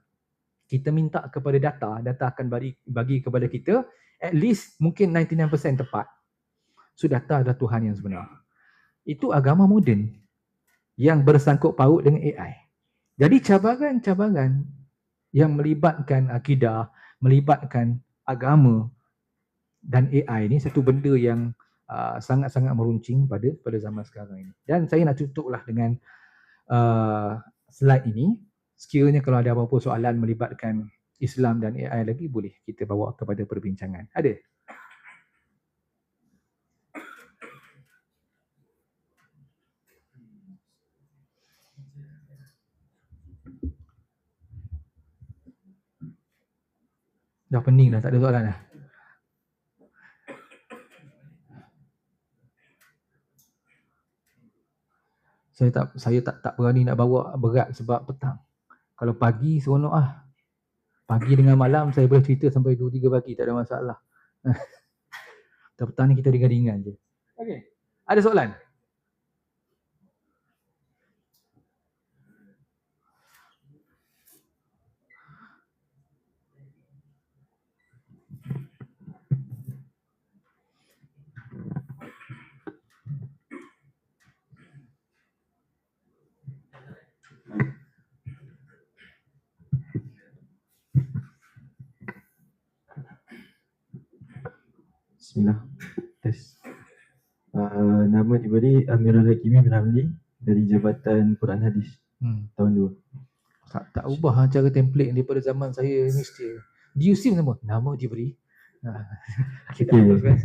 Kita minta kepada data, data akan bagi kepada kita at least mungkin 99% tepat. So data adalah Tuhan yang sebenar. Itu agama moden yang bersangkut paut dengan AI. Jadi cabaran-cabaran yang melibatkan akidah, melibatkan agama dan AI ni satu benda yang sangat-sangat meruncing pada zaman sekarang ini. Dan saya nak tutuplah dengan slide ini. Sekiranya kalau ada apa-apa soalan melibatkan Islam dan AI lagi, boleh kita bawa kepada perbincangan. Ada? Dah pening dah, tak ada soalan dah. Saya tak berani nak bawa berat sebab petang. Kalau pagi seronok lah. Pagi dengan malam saya boleh cerita sampai 2-3 pagi, tak ada masalah. Petang ni kita ringan-ringan je. Okey. Ada soalan? Bismillah. Tes. Nama diberi Amirul Hakimi bin Hamdi dari Jabatan Quran Hadis tahun 2. Tak ubah cara template daripada zaman saya mesti. DUC nama diberi. Kita Okay.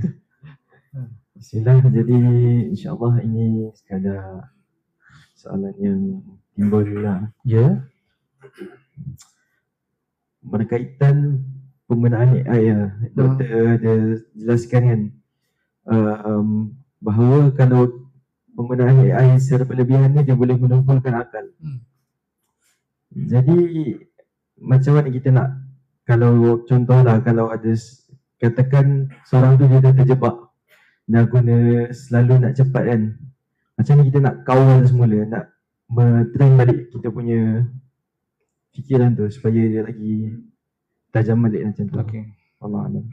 Bismillah. Jadi insyaAllah ini sekadar soalan yang timbul lah. Ya. Berkaitan penggunaan AI lah. Doktor ada jelaskan kan bahawa kalau penggunaan AI secara berlebihan ni dia boleh menumpulkan akal. Jadi macam mana kita nak, kalau contohlah kalau ada katakan seorang tu dia dah terjebak dah guna selalu nak cepat kan, macam ni kita nak kawal semula, nak train balik kita punya fikiran tu supaya dia lagi tajam balik macam tu. Okey. Allah Alam.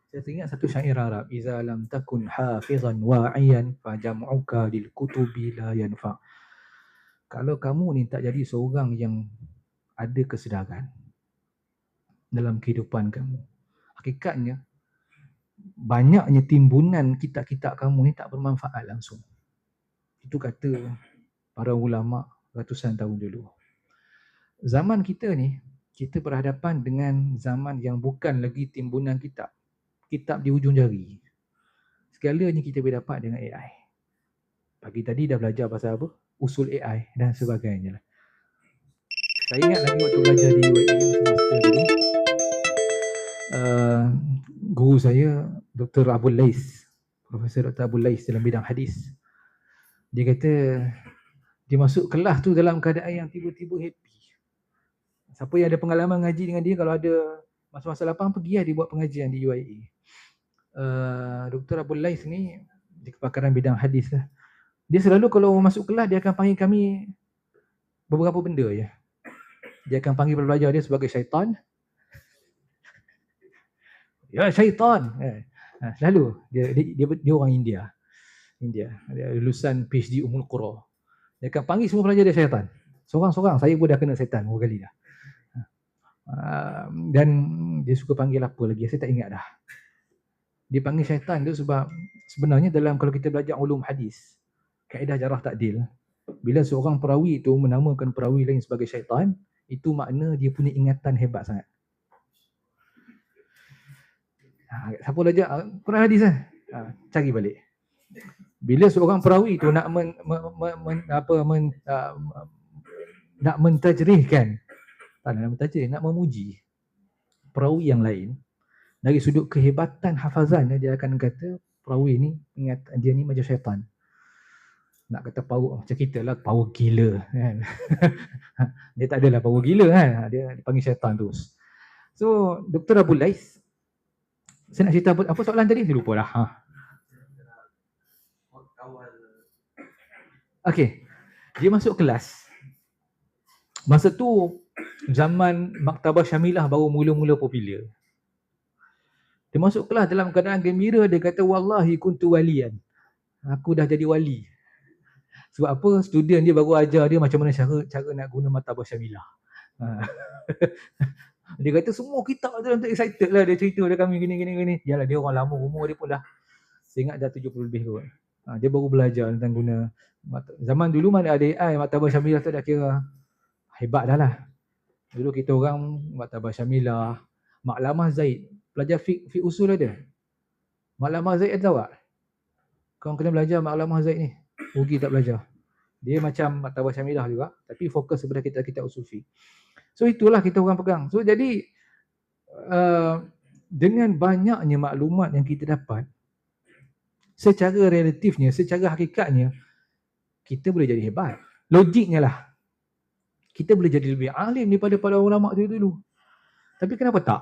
Saya teringat satu syair Arab, iza lam takun hafizan wa'iyan fa jam'uka lil kutubi la yanfa. Kalau kamu ni tak jadi seorang yang ada kesedaran dalam kehidupan kamu, hakikatnya banyaknya timbunan kitab-kitab kamu ni tak bermanfaat langsung. Itu kata para ulama ratusan tahun dulu. Zaman kita ni, kita berhadapan dengan zaman yang bukan lagi timbunan kitab. Kitab di hujung jari. Segalanya kita boleh dapat dengan AI. Pagi tadi dah belajar pasal apa? Usul AI dan sebagainya. Saya ingat lagi waktu belajar di UAE semasa dulu, guru saya Dr. Abul Lais, Profesor Dr. Abul Lais dalam bidang hadis. Dia kata dia masuk kelas tu dalam keadaan yang tiba-tiba happy. Siapa yang ada pengalaman ngaji dengan dia, kalau ada masa-masa lapang pergi lah dia buat pengajian di UAE. Dr. Abul Lais ni Dia kepakaran bidang hadis lah. Dia selalu kalau masuk kelas dia akan panggil kami beberapa benda je. Dia akan panggil pelajar dia sebagai syaitan. Ya syaitan. Selalu dia orang India. Dia lulusan PhD Ummul Qura. Dia akan panggil semua pelajar dia syaitan. Seorang-seorang, saya pun dah kena syaitan beberapa kali dah. Dan dia suka panggil apa lagi, saya tak ingat dah. Dia panggil syaitan tu sebab sebenarnya dalam kalau kita belajar ulum hadis, kaedah jarah takdil, bila seorang perawi itu menamakan perawi lain sebagai syaitan, itu makna dia punya ingatan hebat sangat. Siapa belajar Quran hadis kan? Cari balik. Bila seorang perawi itu nak nak mentajrihkan, nak memuji perawi yang lain dari sudut kehebatan hafazan, dia akan kata perawi ni ingat dia ni macam syaitan. Nak kata power macam kita lah, power gila kan. Dia tak adalah power gila kan, dia panggil syaitan terus. So Dr. Abu Lais, saya nak cerita apa soalan tadi? Saya lupa dah. Okey, dia masuk kelas. Masa tu zaman Maktabah Syamilah baru mula-mula popular. Dia masuk kelas dalam keadaan gembira, dia kata wallahi kuntu walian. Aku dah jadi wali. Sebab apa? Student dia baru ajar dia macam mana cara nak guna Maktabah Syamilah. Dia kata semua kitab tu nanti excited lah, dia cerita dia kami gini. Yalah dia orang lama, umur dia pun dah, saya ingat dah 70 lebih kot. Dia baru belajar tentang guna. Zaman dulu mana ada AI, Maktabah Syamilah tu dah kira hebat dah lah. Dulu kita orang Maktabah Syamilah, Maklamah Zaid, pelajar fiqh usul ada. Maklamah Zaid ada tahu tak? Kau kena belajar Maklamah Zaid ni. Rugi tak belajar. Dia macam Maktabah Syamilah juga, tapi fokus kepada kitab-kitab usul fiqh. So itulah kita orang pegang. So jadi dengan banyaknya maklumat yang kita dapat, secara relatifnya, secara hakikatnya, kita boleh jadi hebat. Logiknya lah, kita boleh jadi lebih alim daripada para ulama tu dulu. Tapi kenapa tak?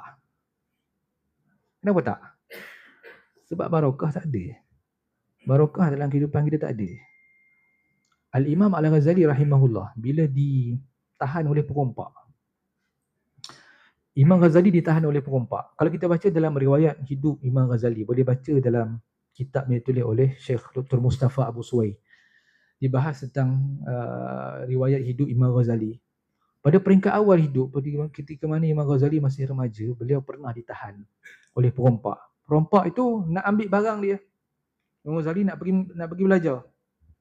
Kenapa tak? Sebab barakah tak ada. Barakah dalam kehidupan kita tak ada. Al-Imam Al-Ghazali rahimahullah, bila ditahan oleh perompak, Imam Ghazali ditahan oleh perompak. Kalau kita baca dalam riwayat hidup Imam Ghazali, boleh baca dalam kitab yang ditulis oleh Syekh Dr. Mustafa Abu Suwai. Dibahas tentang riwayat hidup Imam Ghazali. Pada peringkat awal hidup, ketika mana Imam Ghazali masih remaja, beliau pernah ditahan oleh perompak. Perompak itu nak ambil barang dia. Imam Ghazali nak pergi belajar.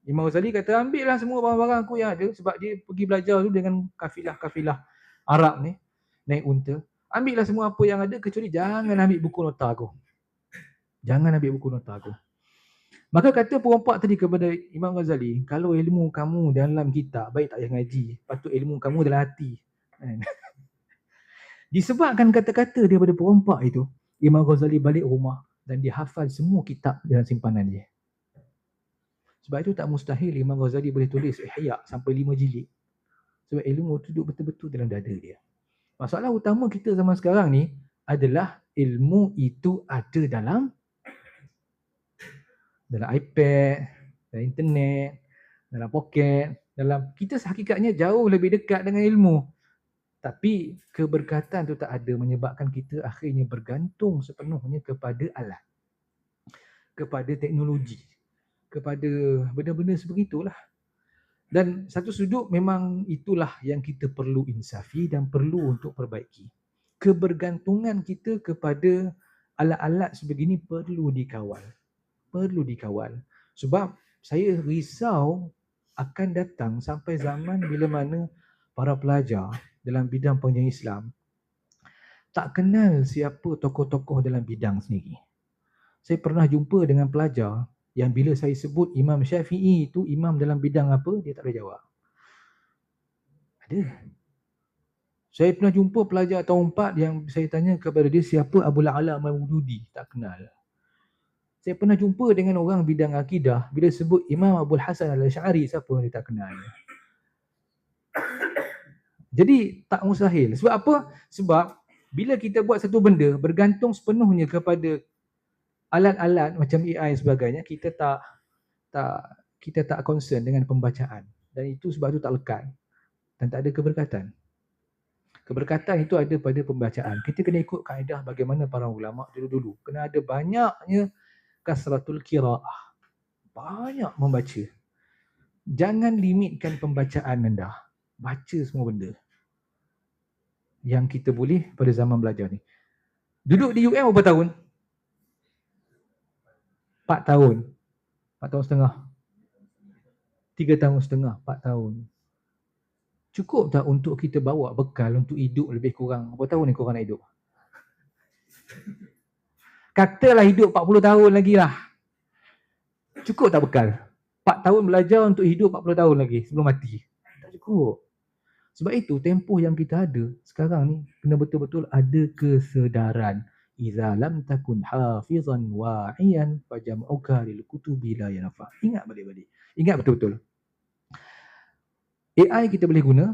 Imam Ghazali kata, ambillah semua barang-barang aku yang ada, sebab dia pergi belajar tu dengan kafilah-kafilah Arab ni, naik unta. Ambillah semua apa yang ada, kecuali jangan ambil buku nota aku. Jangan ambil buku nota aku. Maka kata perompak tadi kepada Imam Ghazali, kalau ilmu kamu dalam kitab, baik tak payah ngaji. Patut ilmu kamu dalam hati. Disebabkan kata-kata daripada perompak itu, Imam Ghazali balik rumah dan dia hafal semua kitab dalam simpanan dia. Sebab itu tak mustahil Imam Ghazali boleh tulis Ihya sampai 5 jilid. Sebab ilmu itu duduk betul-betul dalam dada dia. Masalah utama kita zaman sekarang ni adalah ilmu itu ada dalam iPad, dalam internet, dalam poket, kita hakikatnya jauh lebih dekat dengan ilmu. Tapi keberkatan tu tak ada, menyebabkan kita akhirnya bergantung sepenuhnya kepada alat, kepada teknologi, kepada benda-benda sebegitulah. Dan satu sudut memang itulah yang kita perlu insafi dan perlu untuk perbaiki. Kebergantungan kita kepada alat-alat sebegini perlu dikawal. Perlu dikawal. Sebab saya risau akan datang sampai zaman bila mana para pelajar dalam bidang pengajian Islam tak kenal siapa tokoh-tokoh dalam bidang sendiri. Saya pernah jumpa dengan pelajar yang bila saya sebut Imam Syafi'i itu imam dalam bidang apa, dia tak boleh jawab. Ada. Saya pernah jumpa pelajar tahun 4 yang saya tanya kepada dia siapa Abu La'ala Maududi, tak kenal. Saya pernah jumpa dengan orang bidang akidah, bila sebut Imam Abdul Hasan Al-Asy'ari, siapa dia tak kenal. Jadi tak mustahil. Sebab apa? Sebab bila kita buat satu benda bergantung sepenuhnya kepada alat-alat macam AI sebagainya kita tak concern dengan pembacaan, dan itu sebab itu tak lekat dan tak ada keberkatan. Keberkatan itu ada pada pembacaan. Kita kena ikut kaedah bagaimana para ulama dulu-dulu. Kena ada banyaknya kasratul qiraah. Banyak membaca. Jangan limitkan pembacaan anda. Baca semua benda yang kita boleh pada zaman belajar ni. Duduk di UM berapa tahun? 4 tahun. 4 tahun setengah. 3 tahun setengah, 4 tahun. Cukup tak untuk kita bawa bekal untuk hidup lebih kurang? Berapa tahun ni korang nak hidup? Katalah hidup 40 tahun lagi lah. Cukup tak bekal? 4 tahun belajar untuk hidup 40 tahun lagi sebelum mati. Tak cukup. Sebab itu tempoh yang kita ada sekarang ni kena betul-betul ada kesedaran. Iza lam takun hafizan wa'iyan fajam'uka lil kutubi la yanfa. Ingat balik-balik. Ingat betul-betul. AI kita boleh guna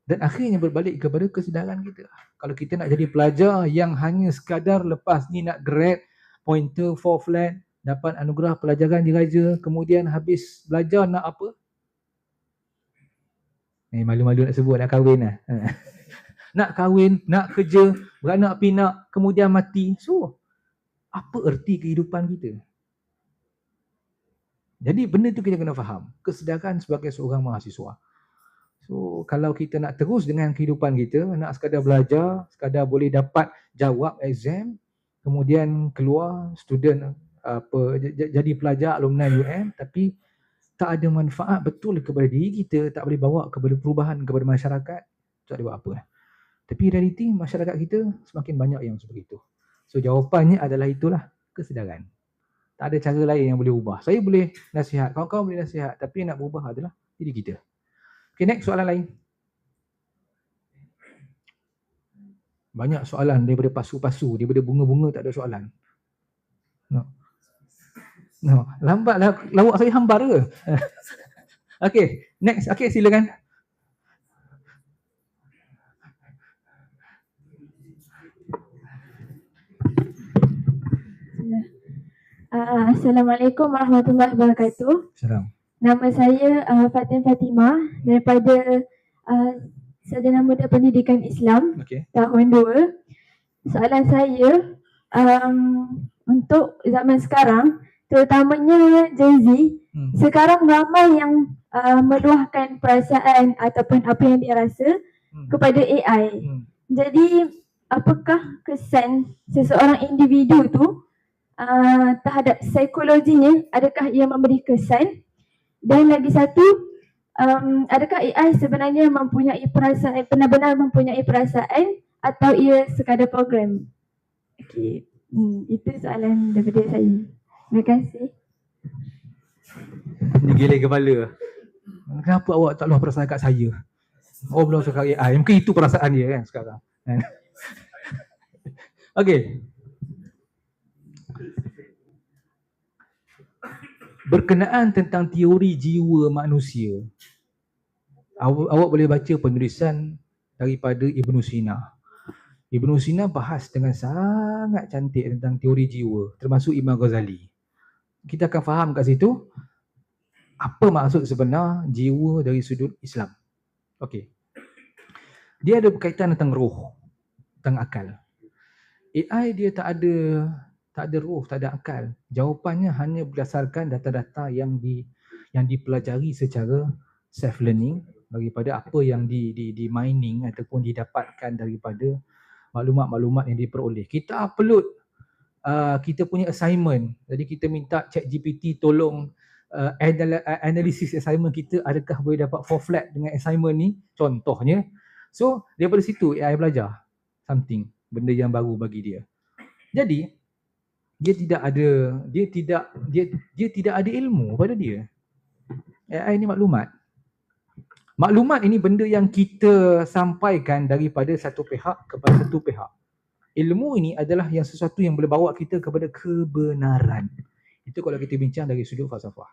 dan akhirnya berbalik kepada kesedaran kita. Kalau kita nak jadi pelajar yang hanya sekadar lepas ni nak grade pointer 4 flat, dapat anugerah pelajaran diraja, kemudian habis belajar nak apa? Malu-malu nak sebut, nak kahwin lah. Nak kahwin, nak kerja, beranak pinak, kemudian mati. So, apa erti kehidupan kita? Jadi benda tu kita kena faham. Kesedaran sebagai seorang mahasiswa. So, kalau kita nak terus dengan kehidupan kita, nak sekadar belajar, sekadar boleh dapat jawab exam, kemudian keluar student jadi pelajar alumni UM, tapi tak ada manfaat betul kepada diri kita, tak boleh bawa kepada perubahan kepada masyarakat, tak ada buat apa. Tapi realiti masyarakat kita semakin banyak yang seperti itu. So jawapannya adalah itulah, kesedaran. Tak ada cara lain yang boleh ubah. Saya boleh nasihat, kawan-kawan boleh nasihat, tapi yang nak berubah adalah diri kita. Okay, next soalan lain. Banyak soalan daripada pasu-pasu, daripada bunga-bunga tak ada soalan. No, lambatlah, lawak saya hambar ke? Okay, next. Okay, silakan. Assalamualaikum warahmatullahi wabarakatuh. Salam. Nama saya Fatin Fatimah daripada Sarjana Muda Pendidikan Islam tahun 2. Soalan saya untuk zaman sekarang, terutamanya Gen Z, sekarang ramai yang meluahkan perasaan ataupun apa yang dia rasa kepada AI. Jadi apakah kesan seseorang individu tu terhadap psikologinya? Adakah ia memberi kesan? Dan lagi satu, adakah AI sebenarnya mempunyai perasaan, benar-benar mempunyai perasaan atau ia sekadar program? Okey, itu soalan daripada saya. Terima kasih. Ini geleng kepala. Kenapa awak tak luah perasaan kat saya? Oh, belum suka AI. Mungkin itu perasaan dia kan sekarang. Okey. Berkenaan tentang teori jiwa manusia, awak boleh baca penulisan daripada Ibn Sina. Ibn Sina bahas dengan sangat cantik tentang teori jiwa, termasuk Imam Ghazali. Kita akan faham kat situ apa maksud sebenar jiwa dari sudut Islam. Okey. Dia ada berkaitan tentang roh, tentang akal. AI dia tak ada roh, tak ada akal. Jawapannya hanya berdasarkan data-data yang dipelajari secara self learning daripada apa yang di mining ataupun didapatkan daripada maklumat-maklumat yang diperoleh. Kita upload kita punya assignment. Jadi kita minta ChatGPT tolong analisis assignment kita, adakah boleh dapat 4 flat dengan assignment ni contohnya. So daripada situ AI belajar something, benda yang baru bagi dia. Jadi dia tidak ada ilmu pada dia. AI ni maklumat. Maklumat ini benda yang kita sampaikan daripada satu pihak kepada satu pihak. Ilmu ini adalah yang sesuatu yang boleh bawa kita kepada kebenaran. Itu kalau kita bincang dari sudut falsafah.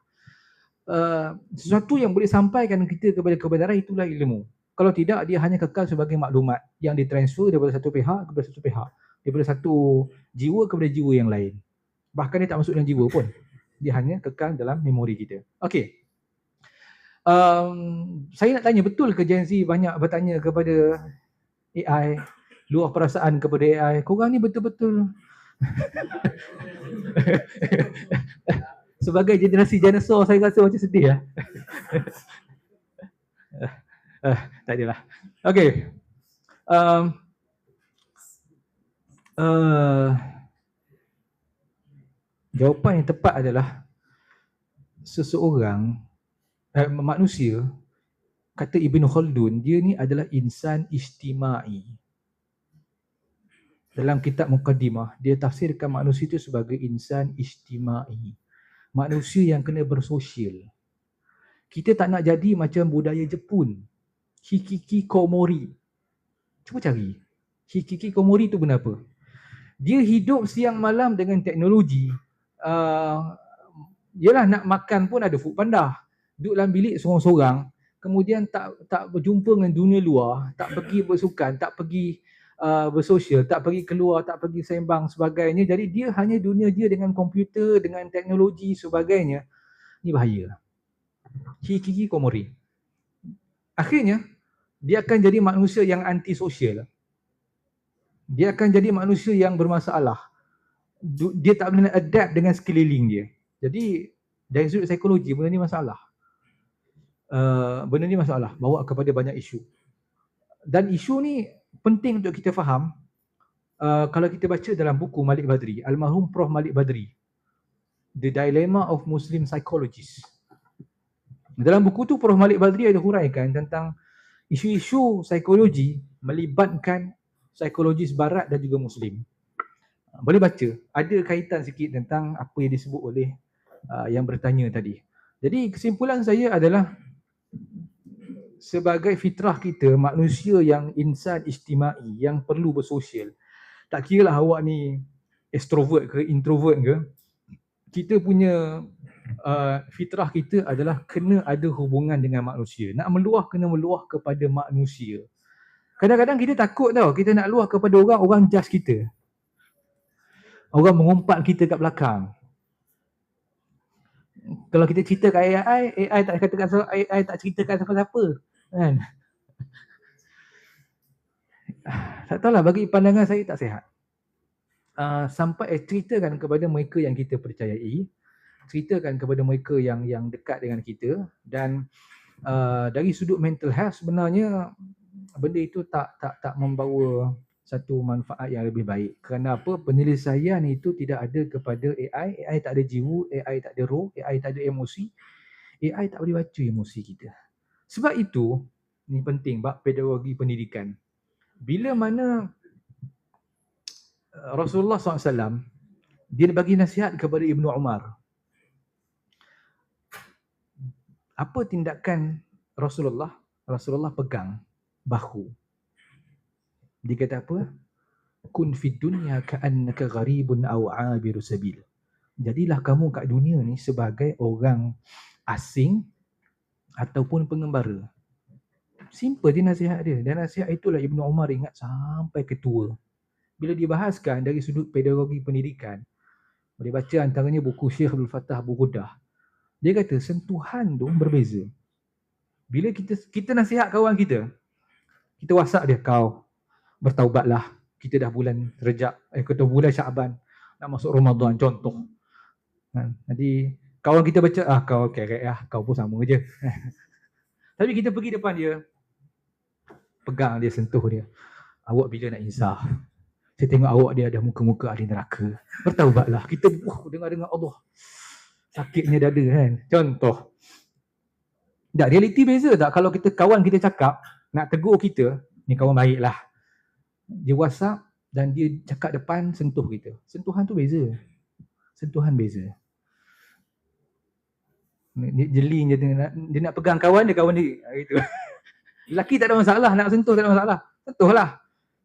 Sesuatu yang boleh sampaikan kita kepada kebenaran, itulah ilmu. Kalau tidak, dia hanya kekal sebagai maklumat yang ditransfer daripada satu pihak kepada satu pihak, daripada satu jiwa kepada jiwa yang lain. Bahkan dia tak masuk dalam jiwa pun. Dia hanya kekal dalam memori kita. Okey. Saya nak tanya, betul ke Gen Z banyak bertanya kepada AI, luah perasaan kepada AI? Korang ni betul-betul sebagai generasi dinosaur saya rasa macam sedih lah. Tak adalah. Okey. Jawapan yang tepat adalah seseorang, manusia, kata Ibn Khaldun, dia ni adalah insan ijtimai. Dalam kitab Muqaddimah, dia tafsirkan manusia itu sebagai insan ijtimai. Manusia yang kena bersosial. Kita tak nak jadi macam budaya Jepun. Hikikomori. Cuba cari. Hikikomori tu benda apa? Dia hidup siang malam dengan teknologi. Yelah, nak makan pun ada food panda. Duduk dalam bilik sorang-sorang. Kemudian tak berjumpa dengan dunia luar. Tak pergi bersukan. Tak pergi bersosial. Tak pergi keluar. Tak pergi sembang sebagainya. Jadi dia hanya dunia dia dengan komputer, dengan teknologi sebagainya. Ini bahaya. Hikikomori. Akhirnya, dia akan jadi manusia yang anti-sosial. Dia akan jadi manusia yang bermasalah. Dia tak boleh adapt dengan sekeliling dia. Jadi dari sudut psikologi, benda ni masalah. Benda ni masalah, bawa kepada banyak isu. Dan isu ni penting untuk kita faham. Kalau kita baca dalam buku Malik Badri, almarhum Prof Malik Badri, The Dilemma of Muslim Psychologists. Dalam buku tu Prof Malik Badri ada huraikan tentang isu-isu psikologi melibatkan psikologis barat dan juga Muslim. Boleh baca, ada kaitan sikit tentang apa yang disebut oleh yang bertanya tadi. Jadi kesimpulan saya adalah, sebagai fitrah kita, manusia yang insan ijtimai, yang perlu bersosial. Tak kira lah awak ni extrovert ke introvert ke, kita punya fitrah kita adalah kena ada hubungan dengan manusia. Nak meluah, kena meluah kepada manusia. Kadang-kadang kita takut tau, kita nak luah kepada orang, orang judge kita. Orang mengumpat kita kat belakang. Kalau kita cerita kat AI tak katakan, AI tak ceritakan siapa-siapa. Kan? Tak tahulah, bagi pandangan saya tak sihat. Sampai ceritakan kepada mereka yang kita percayai, ceritakan kepada mereka yang dekat dengan kita, dan dari sudut mental health sebenarnya benda itu tak membawa satu manfaat yang lebih baik. Kerana apa? Penyelesaian itu tidak ada kepada AI. AI tak ada jiwa, AI tak ada roh, AI tak ada emosi. AI tak boleh baca emosi kita. Sebab itu, ni penting bab pedagogi pendidikan. Bila mana Rasulullah SAW, dia bagi nasihat kepada Ibnu Umar. Apa tindakan Rasulullah? Rasulullah pegang bahu. Dia kata apa? Kun fid dunya ka'annaka gharibun aw 'abiru sabil. Jadilah kamu kat dunia ni sebagai orang asing ataupun pengembara. Simple je nasihat dia. Dan nasihat itulah Ibnu Umar ingat sampai ketua. Bila dibahaskan dari sudut pedagogi pendidikan, boleh baca antaranya buku Syekh Abdul Fattah Abu Ghudah. Dia kata sentuhan tu berbeza. Bila kita nasihat kawan kita WhatsApp dia, kau bertaubatlah, kita dah bulan Rejab, kita bulan Syaban, nak masuk Ramadan contoh. Jadi kawan kita baca, kau kerek lah, kau pun sama je. Tapi kita pergi depan dia, pegang dia, sentuh dia. Awak bila nak insaf? Saya tengok awak dia ada muka-muka ahli neraka. Bertaubatlah. Kita dengar-dengar Allah. Sakitnya dada kan. Contoh. Tak, realiti beza tak? Kalau kawan kita cakap, nak tegur kita, ni kawan baik lah. Dia WhatsApp dan dia cakap depan, sentuh kita. Sentuhan tu beza. Sentuhan beza. Dia jeli je, dia nak pegang kawan dia, kawan dia. Gitu. Lelaki tak ada masalah, nak sentuh tak ada masalah. Sentuhlah.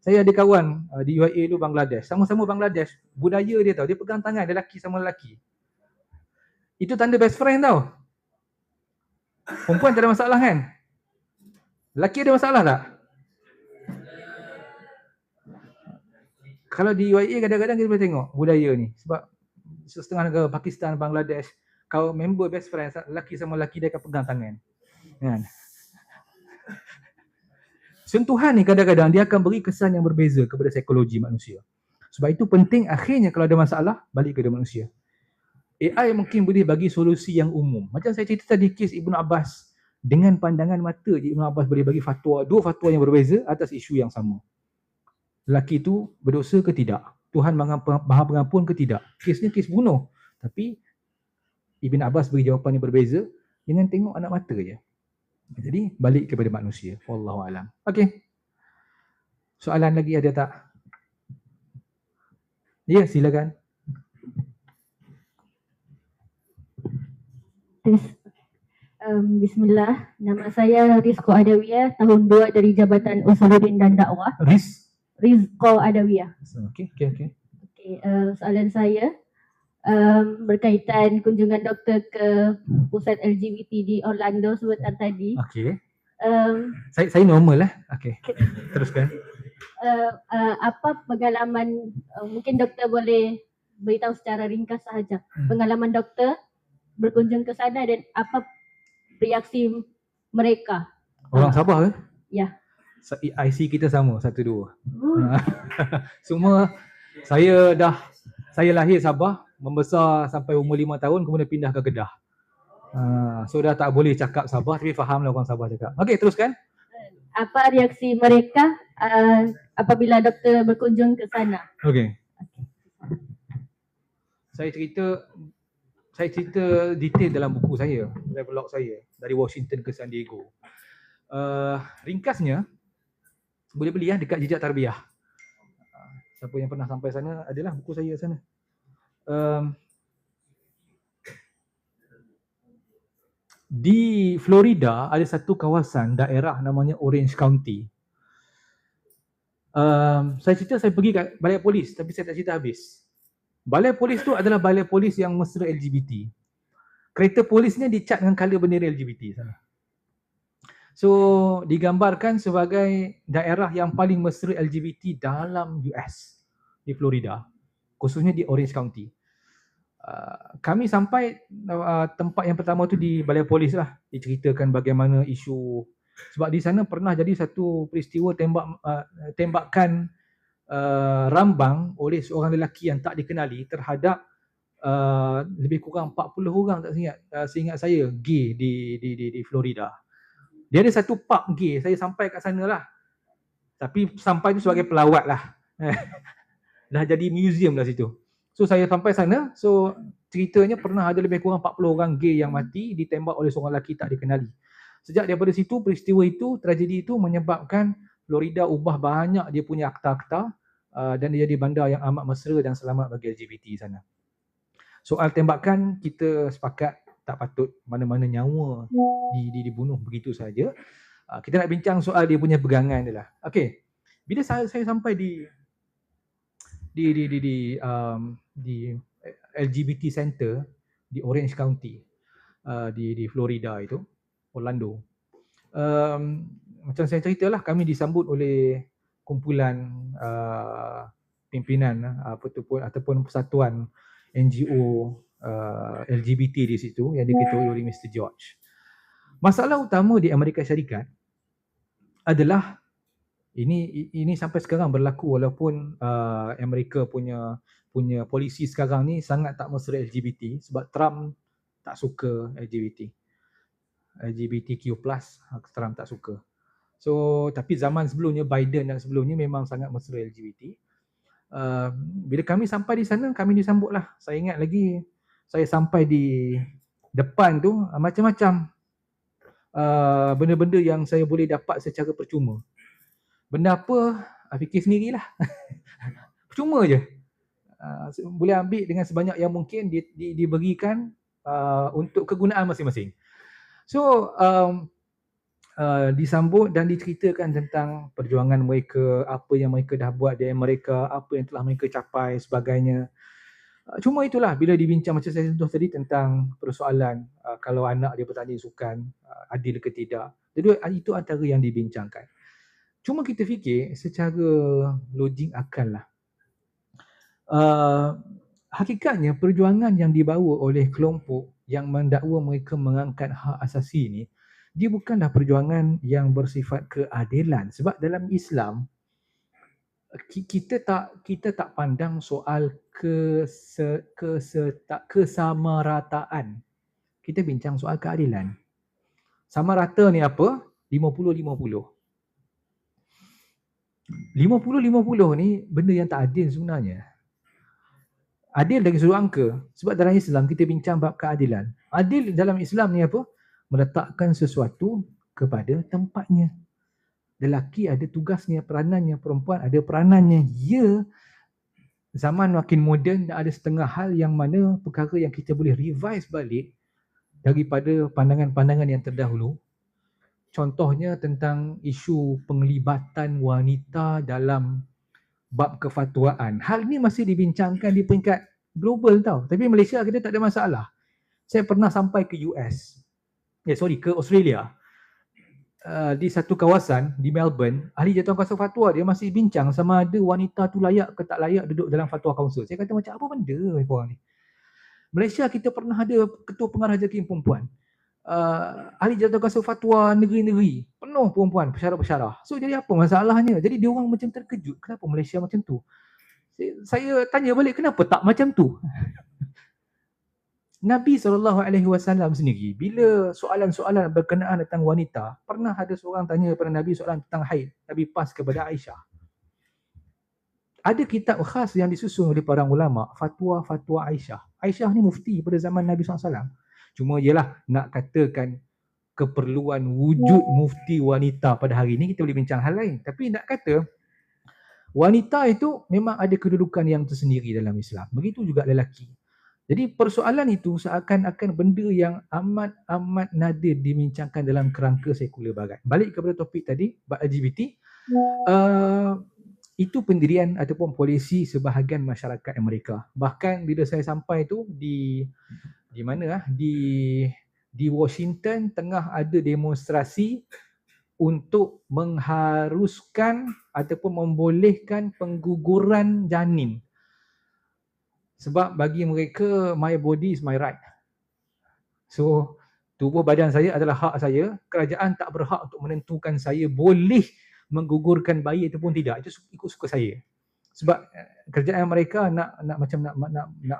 Saya ada kawan di UAE tu Bangladesh. Sama-sama Bangladesh. Budaya dia tau, dia pegang tangan lelaki sama lelaki. Itu tanda best friend tau. Perempuan tak ada masalah kan? Lelaki ada masalah tak? Kalau di UAE kadang-kadang kita boleh tengok budaya ni. Sebab setengah negara Pakistan, Bangladesh, kalau member best friend, lelaki sama lelaki dia akan pegang tangan. Kan? Sentuhan ni kadang-kadang dia akan beri kesan yang berbeza kepada psikologi manusia. Sebab itu penting akhirnya kalau ada masalah, balik kepada manusia. AI mungkin boleh bagi solusi yang umum. Macam saya cerita tadi kes Ibnu Abbas. Dengan pandangan mata je Ibnu Abbas boleh bagi fatwa, dua fatwa yang berbeza atas isu yang sama. Lelaki itu berdosa ke tidak? Tuhan maha pengampun ke tidak? Kesnya kes bunuh. Tapi Ibn Abbas beri jawapan yang berbeza dengan tengok anak mata je. Jadi balik kepada manusia. Wallahu alam. Okey. Soalan lagi ada tak? Ya, silakan. Bismillah, nama saya Rizko Adawiyah, tahun 2 dari Jabatan Usuluddin dan Dakwah. Rizko Adawiyah. Okey. Soalan saya berkaitan kunjungan doktor ke pusat LGBT di Orlando sebentar tadi. Okey. Saya normal lah. Okey. Teruskan. Apa pengalaman, mungkin doktor boleh beritahu secara ringkas sahaja pengalaman doktor berkunjung ke sana dan apa reaksi mereka. Orang Sabah ke? Ya. IC kita sama, 1-2. Semua saya lahir Sabah, membesar sampai umur 5 tahun, kemudian pindah ke Kedah. So dah tak boleh cakap Sabah tapi fahamlah orang Sabah cakap. Okey, teruskan. Apa reaksi mereka apabila doktor berkunjung ke sana? Okey. Saya cerita detail dalam buku saya, travelog saya dari Washington ke San Diego. Ringkasnya boleh beli dekat Jejak Tarbiyah. Siapa yang pernah sampai sana, adalah buku saya sana. Di Florida ada satu kawasan daerah namanya Orange County. Saya pergi kat balai polis tapi saya tak cerita habis. Balai polis tu adalah balai polis yang mesra LGBT. Kereta polisnya dicat dengan colour bendera LGBT sana. So digambarkan sebagai daerah yang paling mesra LGBT dalam US di Florida, khususnya di Orange County. Kami sampai tempat yang pertama tu di balai polis lah, diceritakan bagaimana isu, sebab di sana pernah jadi satu peristiwa tembakan rambang oleh seorang lelaki yang tak dikenali terhadap lebih kurang 40 orang, tak seingat saya, gay di Florida. Dia ada satu pub gay, saya sampai kat sana lah. Tapi sampai tu sebagai pelawat lah. Dah jadi museum lah situ. So saya sampai sana, so ceritanya pernah ada lebih kurang 40 orang gay yang mati ditembak oleh seorang lelaki tak dikenali. Sejak daripada situ, peristiwa itu, tragedi itu menyebabkan Florida ubah banyak dia punya akta-akta dan dia jadi bandar yang amat mesra dan selamat bagi LGBT sana. Soal tembakan, kita sepakat tak patut mana-mana nyawa dibunuh begitu saja. Kita nak bincang soal dia punya pegangan dia lah. Okey. Bila saya sampai di LGBT Center di Orange County di Florida itu, Orlando. Macam saya ceritalah, kami disambut oleh kumpulan pimpinan ataupun persatuan NGO LGBT di situ yang diketuai oleh Mr. George. Masalah utama di Amerika Syarikat adalah ini sampai sekarang berlaku walaupun Amerika punya polisi sekarang ni sangat tak mesra LGBT sebab Trump tak suka LGBTQ+, Trump tak suka. So tapi zaman sebelumnya, Biden dan sebelumnya memang sangat mesra LGBT. Bila kami sampai di sana, kami disambutlah. Saya ingat lagi, saya sampai di depan tu macam-macam benda-benda yang saya boleh dapat secara percuma. Benda apa, fikir sendirilah. Percuma je. Boleh ambil dengan sebanyak yang mungkin diberikan untuk kegunaan masing-masing. So disambut dan diceritakan tentang perjuangan mereka, apa yang mereka dah buat di Amerika, apa yang telah mereka capai sebagainya. Cuma itulah, bila dibincang macam saya sentuh tadi tentang persoalan kalau anak dia bertanding sukan, adil ke tidak. Jadi itu antara yang dibincangkan. Cuma kita fikir secara logik akal lah. hakikatnya perjuangan yang dibawa oleh kelompok yang mendakwa mereka mengangkat hak asasi ni, dia bukanlah perjuangan yang bersifat keadilan. Sebab dalam Islam, kita tak pandang soal kesamarataan. Kita bincang soal keadilan. Sama rata ni apa? 50-50. 50-50 ni benda yang tak adil sebenarnya. Adil dari sudut angka. Sebab dalam Islam kita bincang bab keadilan. Adil dalam Islam ni apa? Meletakkan sesuatu kepada tempatnya. Lelaki ada tugasnya, peranannya, perempuan ada peranannya. Ya, zaman makin moden, ada setengah hal yang mana perkara yang kita boleh revise balik daripada pandangan-pandangan yang terdahulu. Contohnya tentang isu penglibatan wanita dalam bab kefatwaan. Hal ni masih dibincangkan di peringkat global tau. Tapi Malaysia kita tak ada masalah. Saya pernah sampai ke US. Ke Australia. Di satu kawasan di Melbourne, ahli jatuh kuasa fatwa dia masih bincang sama ada wanita tu layak ke tak layak duduk dalam fatwa kaunsil. Saya kata macam apa benda korang ni? Malaysia kita pernah ada ketua pengarah JKIM perempuan. Ahli jatuh kuasa fatwa negeri-negeri penuh perempuan, pesyarah-pesyarah. So jadi apa masalahnya? Jadi dia orang macam terkejut, kenapa Malaysia macam tu? Saya tanya balik, kenapa tak macam tu? Nabi SAW sendiri, bila soalan-soalan berkenaan tentang wanita, pernah ada seorang tanya kepada Nabi soalan tentang haid. Nabi pas kepada Aisyah. Ada kitab khas yang disusun oleh para ulama, fatwa-fatwa Aisyah. Aisyah ni mufti pada zaman Nabi SAW. Cuma ialah nak katakan keperluan wujud mufti wanita pada hari ini, kita boleh bincang hal lain. Tapi nak kata, wanita itu memang ada kedudukan yang tersendiri dalam Islam. Begitu juga lelaki. Jadi persoalan itu seakan-akan benda yang amat nadir dibincangkan dalam kerangka sekular barat. Balik kepada topik tadi, bab LGBT. Itu pendirian ataupun polisi sebahagian masyarakat Amerika. Bahkan bila saya sampai tu di mana di Washington tengah ada demonstrasi untuk mengharuskan ataupun membolehkan pengguguran janin. Sebab bagi mereka, my body is my right. So, tubuh badan saya adalah hak saya. Kerajaan tak berhak untuk menentukan saya boleh menggugurkan bayi ataupun tidak. Itu ikut suka saya. Sebab kerajaan mereka nak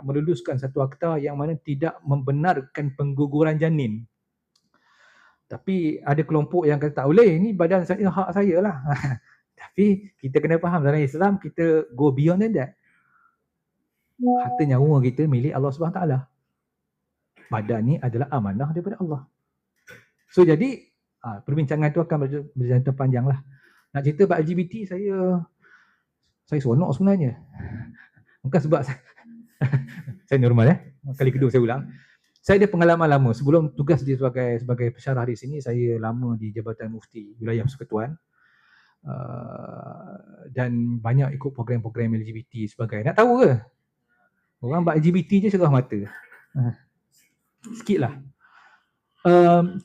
meluluskan satu akta yang mana tidak membenarkan pengguguran janin. Tapi ada kelompok yang kata tak boleh, ini badan saya, hak saya lah. Tapi kita kena faham dalam Islam, kita go beyond that. Harta nyawa kita milik Allah SWT. Badan ni adalah amanah daripada Allah. So jadi perbincangan tu akan berjangka panjang lah. Nak cerita bab LGBT, saya seronok sebenarnya. Bukan sebab saya normal kali kedua saya ulang. Saya ada pengalaman lama. Sebelum tugas dia sebagai pesyarah di sini, saya lama di Jabatan Mufti Wilayah Persekutuan. Dan banyak ikut program-program LGBT sebagai. Nak tahu ke? Orang bab LGBT je cerah mata. Sikit lah.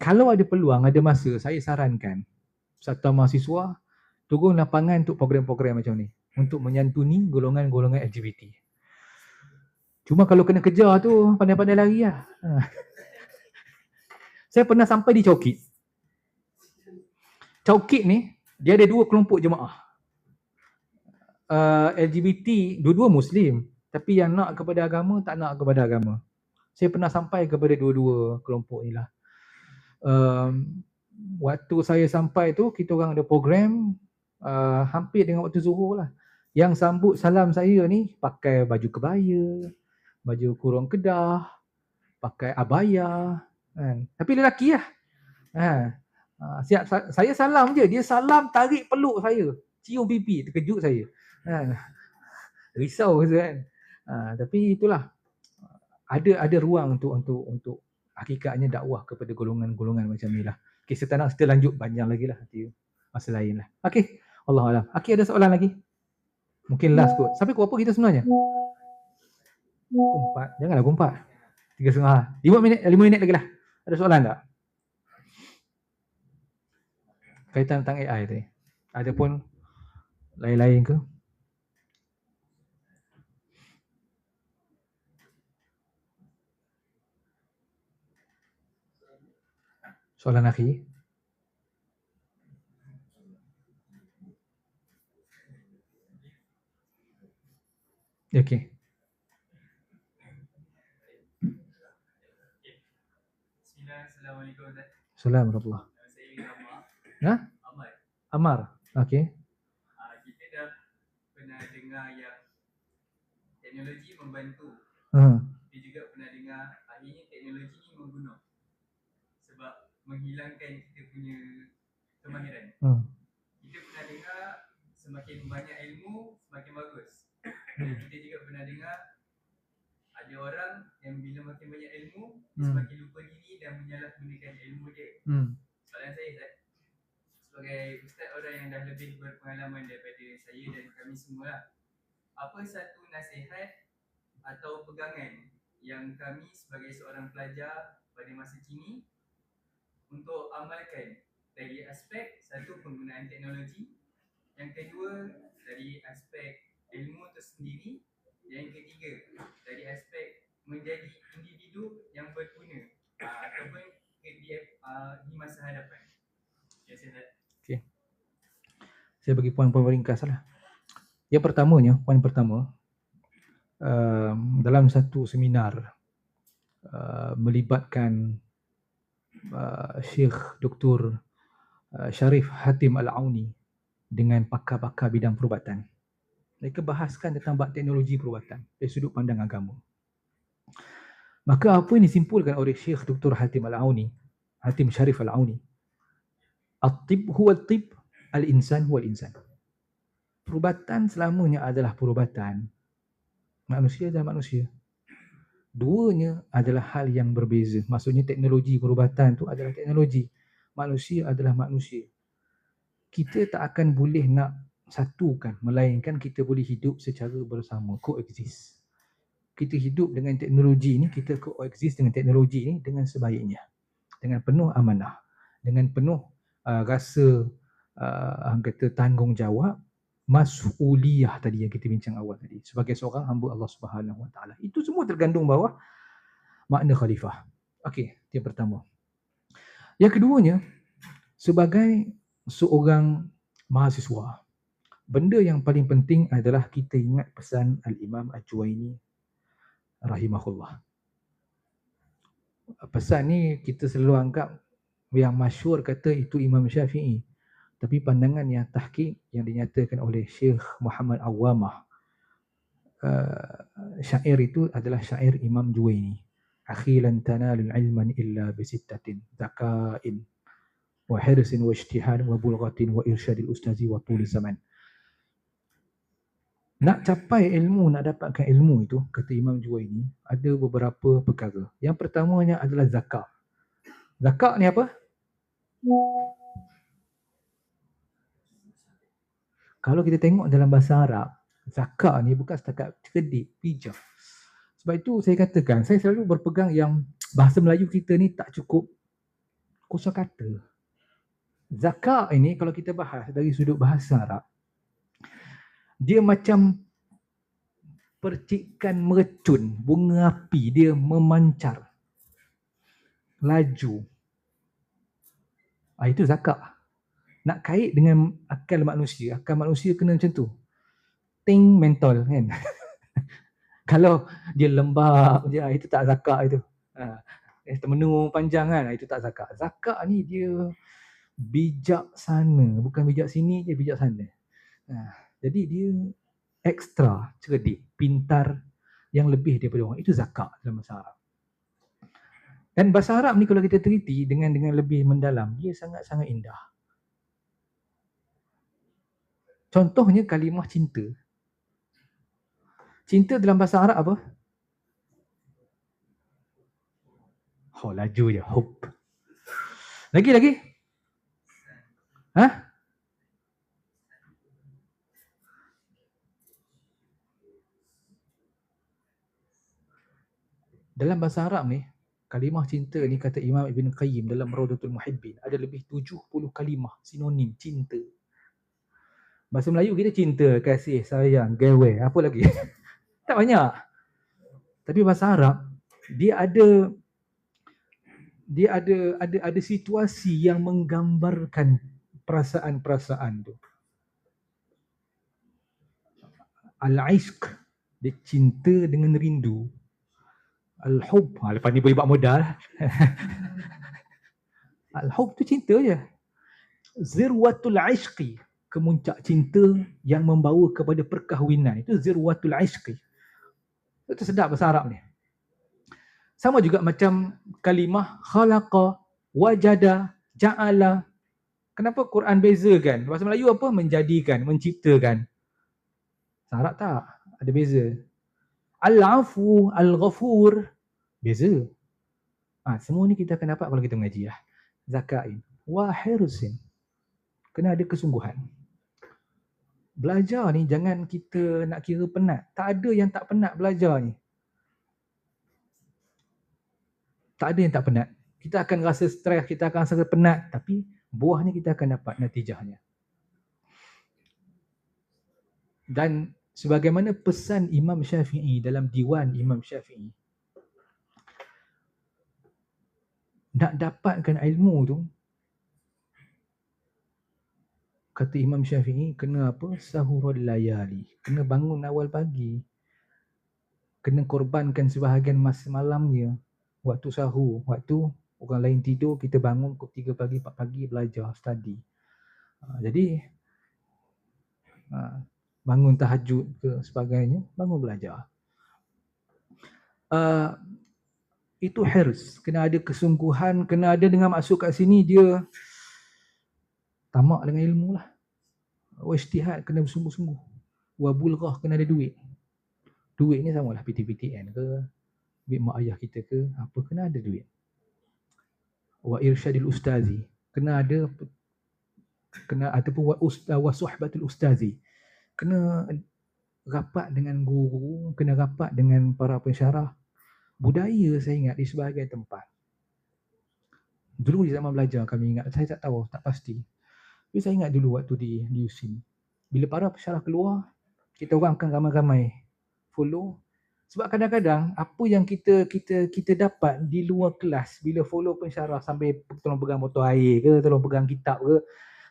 Kalau ada peluang, ada masa, saya sarankan Persatuan Mahasiswa turun lapangan untuk program-program macam ni. Untuk menyantuni golongan-golongan LGBT. Cuma kalau kena kejar tu, pandai-pandai lari lah. Saya pernah sampai di Chowkit. Chowkit ni, dia ada dua kelompok jemaah. LGBT, dua-dua Muslim. Tapi yang nak kepada agama, tak nak kepada agama. Saya pernah sampai kepada dua-dua kelompok ni lah. Waktu saya sampai tu, kita orang ada program hampir dengan waktu zuhur lah. Yang sambut salam saya ni pakai baju kebaya, baju kurung kedah, pakai abaya. Kan. Tapi lelaki lah. Saya salam je, dia salam tarik peluk saya. Cium pipi, terkejut saya. Risau kan. Tapi itulah, ada ruang untuk hakikatnya dakwah kepada golongan-golongan macam ni lah. Okay, saya tak nak kita lanjut panjang lagi lah, nanti masa lain lah. Okay, Allahualam. Okay, ada soalan lagi? Mungkin last kot. Sampai pukul apa kita sebenarnya? Pukul 4. Janganlah pukul 4. 3.30. 5 minit lagi lah. Ada soalan tak? Kaitan tentang AI tadi. Ada pun lain-lain ke? Soalan akhir. Okey. Assalamualaikum. Assalamualaikum. Saya Amar. Ha? Amar. Amar. Okey. Kita dah pernah dengar yang teknologi membantu. Kita juga pernah dengar akhirnya teknologi ni membunuh. Sebab menghilangkan kita punya kemahiran. Kita pernah dengar semakin banyak ilmu semakin bagus. Dan kita juga pernah dengar ada orang yang bila makin banyak ilmu semakin lupa diri dan menyalahgunakan ilmu dia. Soalan saya, Ustaz, sebagai ustaz orang yang dah lebih berpengalaman daripada saya dan kami semua lah, apa satu nasihat atau pegangan yang kami sebagai seorang pelajar pada masa kini untuk amalkan dari aspek satu penggunaan teknologi, yang kedua dari aspek ilmu itu sendiri, yang ketiga dari aspek menjadi individu yang berguna ataupun di masa hadapan. Ya, Ustaz. Okey. Saya bagi poin-poin ringkas lah. Poin pertama, dalam satu seminar melibatkan Syekh Dr. Sharif Hatim Al-Auni dengan pakar-pakar bidang perubatan. Mereka bahaskan tentang bab teknologi perubatan dari sudut pandang agama. Maka apa yang disimpulkan oleh Syekh Dr. Hatim Al-Auni, Hatim Sharif Al-Auni, At-tib huwa at-tib, al-insan huwa al-insan. Perubatan selamanya adalah perubatan. Manusia adalah manusia. Duanya adalah hal yang berbeza. Maksudnya teknologi perubatan tu adalah teknologi. Manusia adalah manusia. Kita tak akan boleh nak satukan, melainkan kita boleh hidup secara bersama, coexist. Kita hidup dengan teknologi ini, kita coexist dengan teknologi ini dengan sebaiknya, dengan penuh amanah, dengan penuh rasa kata tanggungjawab, mas'uliyah tadi yang kita bincang awal tadi, sebagai seorang hamba Allah Subhanahu Wa Taala. Itu semua tergandung bawah makna khalifah. Okey, itu yang pertama. Yang keduanya, sebagai seorang mahasiswa, benda yang paling penting adalah kita ingat pesan Al-Imam Al-Juwaini rahimahullah. Pesan ni kita selalu anggap yang masyhur kata itu Imam Syafi'i. Tapi pandangan yang tahqiq yang dinyatakan oleh Syekh Muhammad Awamah, syair itu adalah syair Imam Juwaini. Akhilan tanalul ilman illa bisittatin, zaka'in wa hirsin wa ijtihad wa bulghatin wa irsyadil ustazi wa tuli zaman. Nak capai ilmu, nak dapatkan ilmu itu, kata Imam Juwaini, ada beberapa perkara. Yang pertamanya adalah zakat. Zakat ni apa? Kalau kita tengok dalam bahasa Arab, zakat ni bukan setakat kredit, pijak. Sebab itu saya katakan, saya selalu berpegang yang bahasa Melayu kita ni tak cukup kosakata. Zakat ini kalau kita bahas dari sudut bahasa Arab, dia macam percikan mercun, bunga api, dia memancar, laju. Itu zakat. Nak kait dengan akal manusia kena macam tu. Ting mentol kan. Kalau dia lembab je, itu tak zakat itu. Termenung panjang kan, itu tak zakat. Zakat ni dia bijaksana, bukan bijak sini je, bijak sana. Jadi dia ekstra, cerdik, pintar yang lebih daripada orang. Itu zakat dalam bahasa Arab. Dan bahasa Arab ni kalau kita teliti dengan lebih mendalam, dia sangat-sangat indah. Contohnya kalimah cinta. Cinta dalam bahasa Arab apa? Laju je, hub. Lagi? Dalam bahasa Arab ni, kalimah cinta ni kata Imam Ibn Qayyim dalam Rawdatul Muhibbin, ada lebih 70 kalimah sinonim cinta. Bahasa Melayu kita cinta, kasih, sayang, gawe, apa lagi? Tak banyak. Tapi bahasa Arab, dia ada dia ada situasi yang menggambarkan perasaan-perasaan tu. Al-ishq, dia cinta dengan rindu. Al-hub, lepas ni boleh buat modal. Al-hub tu cinta je. Zirwatul ishqi, kemuncak cinta yang membawa kepada perkahwinan. Itu zirwatul ishqi. Itu sedap bahasa Arab ni. Sama juga macam kalimah khalaqa, wajada, ja'ala. Kenapa Quran bezakan? Bahasa Melayu apa? Menjadikan, menciptakan. Bahasa Arab tak, ada beza. Al-afu, al-ghafur, beza. Semua ni kita akan dapat kalau kita mengaji lah. Zakain, wa hirsin. Kena ada kesungguhan. Belajar ni jangan kita nak kira penat. Tak ada yang tak penat belajar ni. Tak ada yang tak penat. Kita akan rasa stres, kita akan rasa penat, tapi buahnya kita akan dapat natijahnya. Dan sebagaimana pesan Imam Syafi'i dalam Diwan Imam Syafi'i, nak dapatkan ilmu tu, kata Imam Syafi'i, kena apa? Sahurul layali. Kena bangun awal pagi. Kena korbankan sebahagian masa malamnya. Waktu sahur, waktu orang lain tidur, kita bangun pukul 3 pagi, 4 pagi belajar, study. Jadi, bangun tahajud ke sebagainya, bangun belajar. Itu hirs. Kena ada kesungguhan, kena ada dengan maksud kat sini dia tamak dengan ilmu lah. Ijtihad kena bersungguh-sungguh. Wa bulghah kena ada duit. Duit ni samalah PTPTN ke, duit mak ayah kita ke, apa kena ada duit. Wa irsyadil ustazi, kena ada, kena ataupun wa suhbatul ustazi, kena rapat dengan guru, kena rapat dengan para pensyarah. Budaya saya ingat di sebahagian tempat. Dulu di zaman belajar kami ingat, saya tak tahu, tak pasti. Tapi saya ingat dulu waktu di USIN, bila para pensyarah keluar, kita orang akan ramai-ramai follow. Sebab kadang-kadang apa yang kita dapat di luar kelas bila follow pensyarah sampai tolong pegang botol air ke, tolong pegang kitab ke,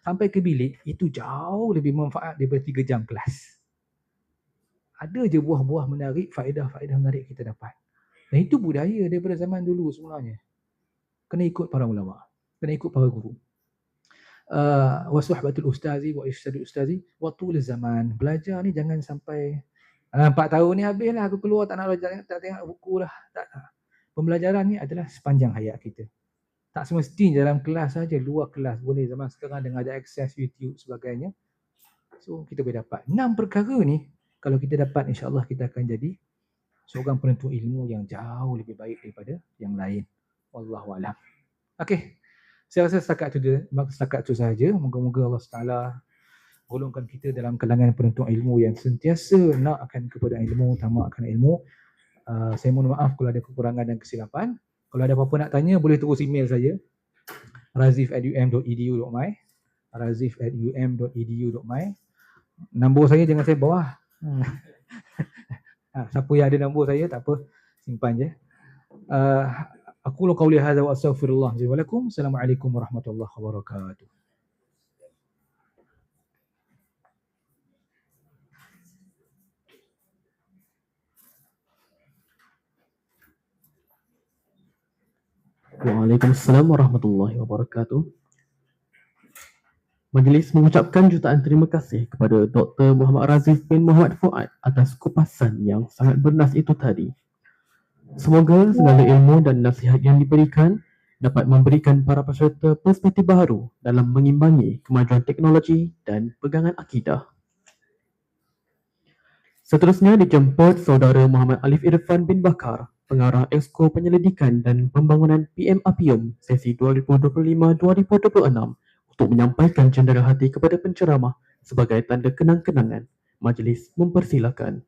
sampai ke bilik, itu jauh lebih manfaat daripada 3 jam kelas. Ada je buah-buah menarik, faedah-faedah menarik kita dapat. Dan itu budaya daripada zaman dulu sebenarnya. Kena ikut para ulama, kena ikut para guru. Wa suhbatul ustazi wa irsyadul ustazi wa tul zaman. Belajar ni jangan sampai 4 tahun ni habislah aku keluar tak nak belajar, tak tengok buku dah. Tak. Pembelajaran ni adalah sepanjang hayat kita. Tak semestinya dalam kelas saja, luar kelas boleh. Zaman sekarang dengan ada akses YouTube sebagainya. So kita boleh dapat 6 perkara ni. Kalau kita dapat, insya-Allah kita akan jadi seorang penuntut ilmu yang jauh lebih baik daripada yang lain. Wallahu a'lam. Okey. Saya rasa setakat itu sahaja. Moga-moga Allah Taala golongkan kita dalam kalangan penuntut ilmu yang sentiasa nak akan kepada ilmu, tamak akan ilmu. Saya mohon maaf kalau ada kekurangan dan kesilapan. Kalau ada apa-apa nak tanya, boleh terus email saja. razif@um.edu.my razif@um.edu.my. Nombor saya jangan saya bawah. Siapa yang ada nombor saya, tak apa, simpan je. Aku qauli hadza wa astaghfirullah li wa lakum. Assalamualaikum warahmatullahi wabarakatuh. Waalaikumsalam warahmatullahi wabarakatuh. Majlis mengucapkan jutaan terima kasih kepada Dr. Muhammad Razif bin Muhammad Fuad atas kupasan yang sangat bernas itu tadi. Semoga segala ilmu dan nasihat yang diberikan dapat memberikan para peserta perspektif baru dalam mengimbangi kemajuan teknologi dan pegangan akidah. Seterusnya dijemput Saudara Muhammad Alif Irfan bin Bakar, Pengarah Exco Penyelidikan dan Pembangunan PM Apium sesi 2025-2026 untuk menyampaikan cendera hati kepada penceramah sebagai tanda kenang-kenangan. Majlis mempersilakan.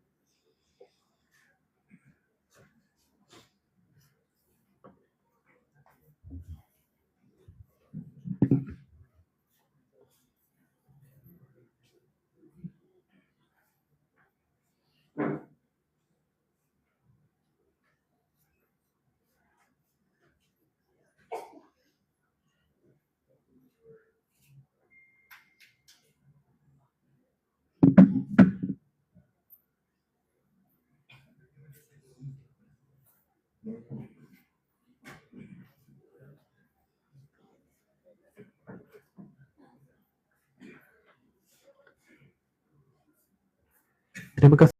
Terima kasih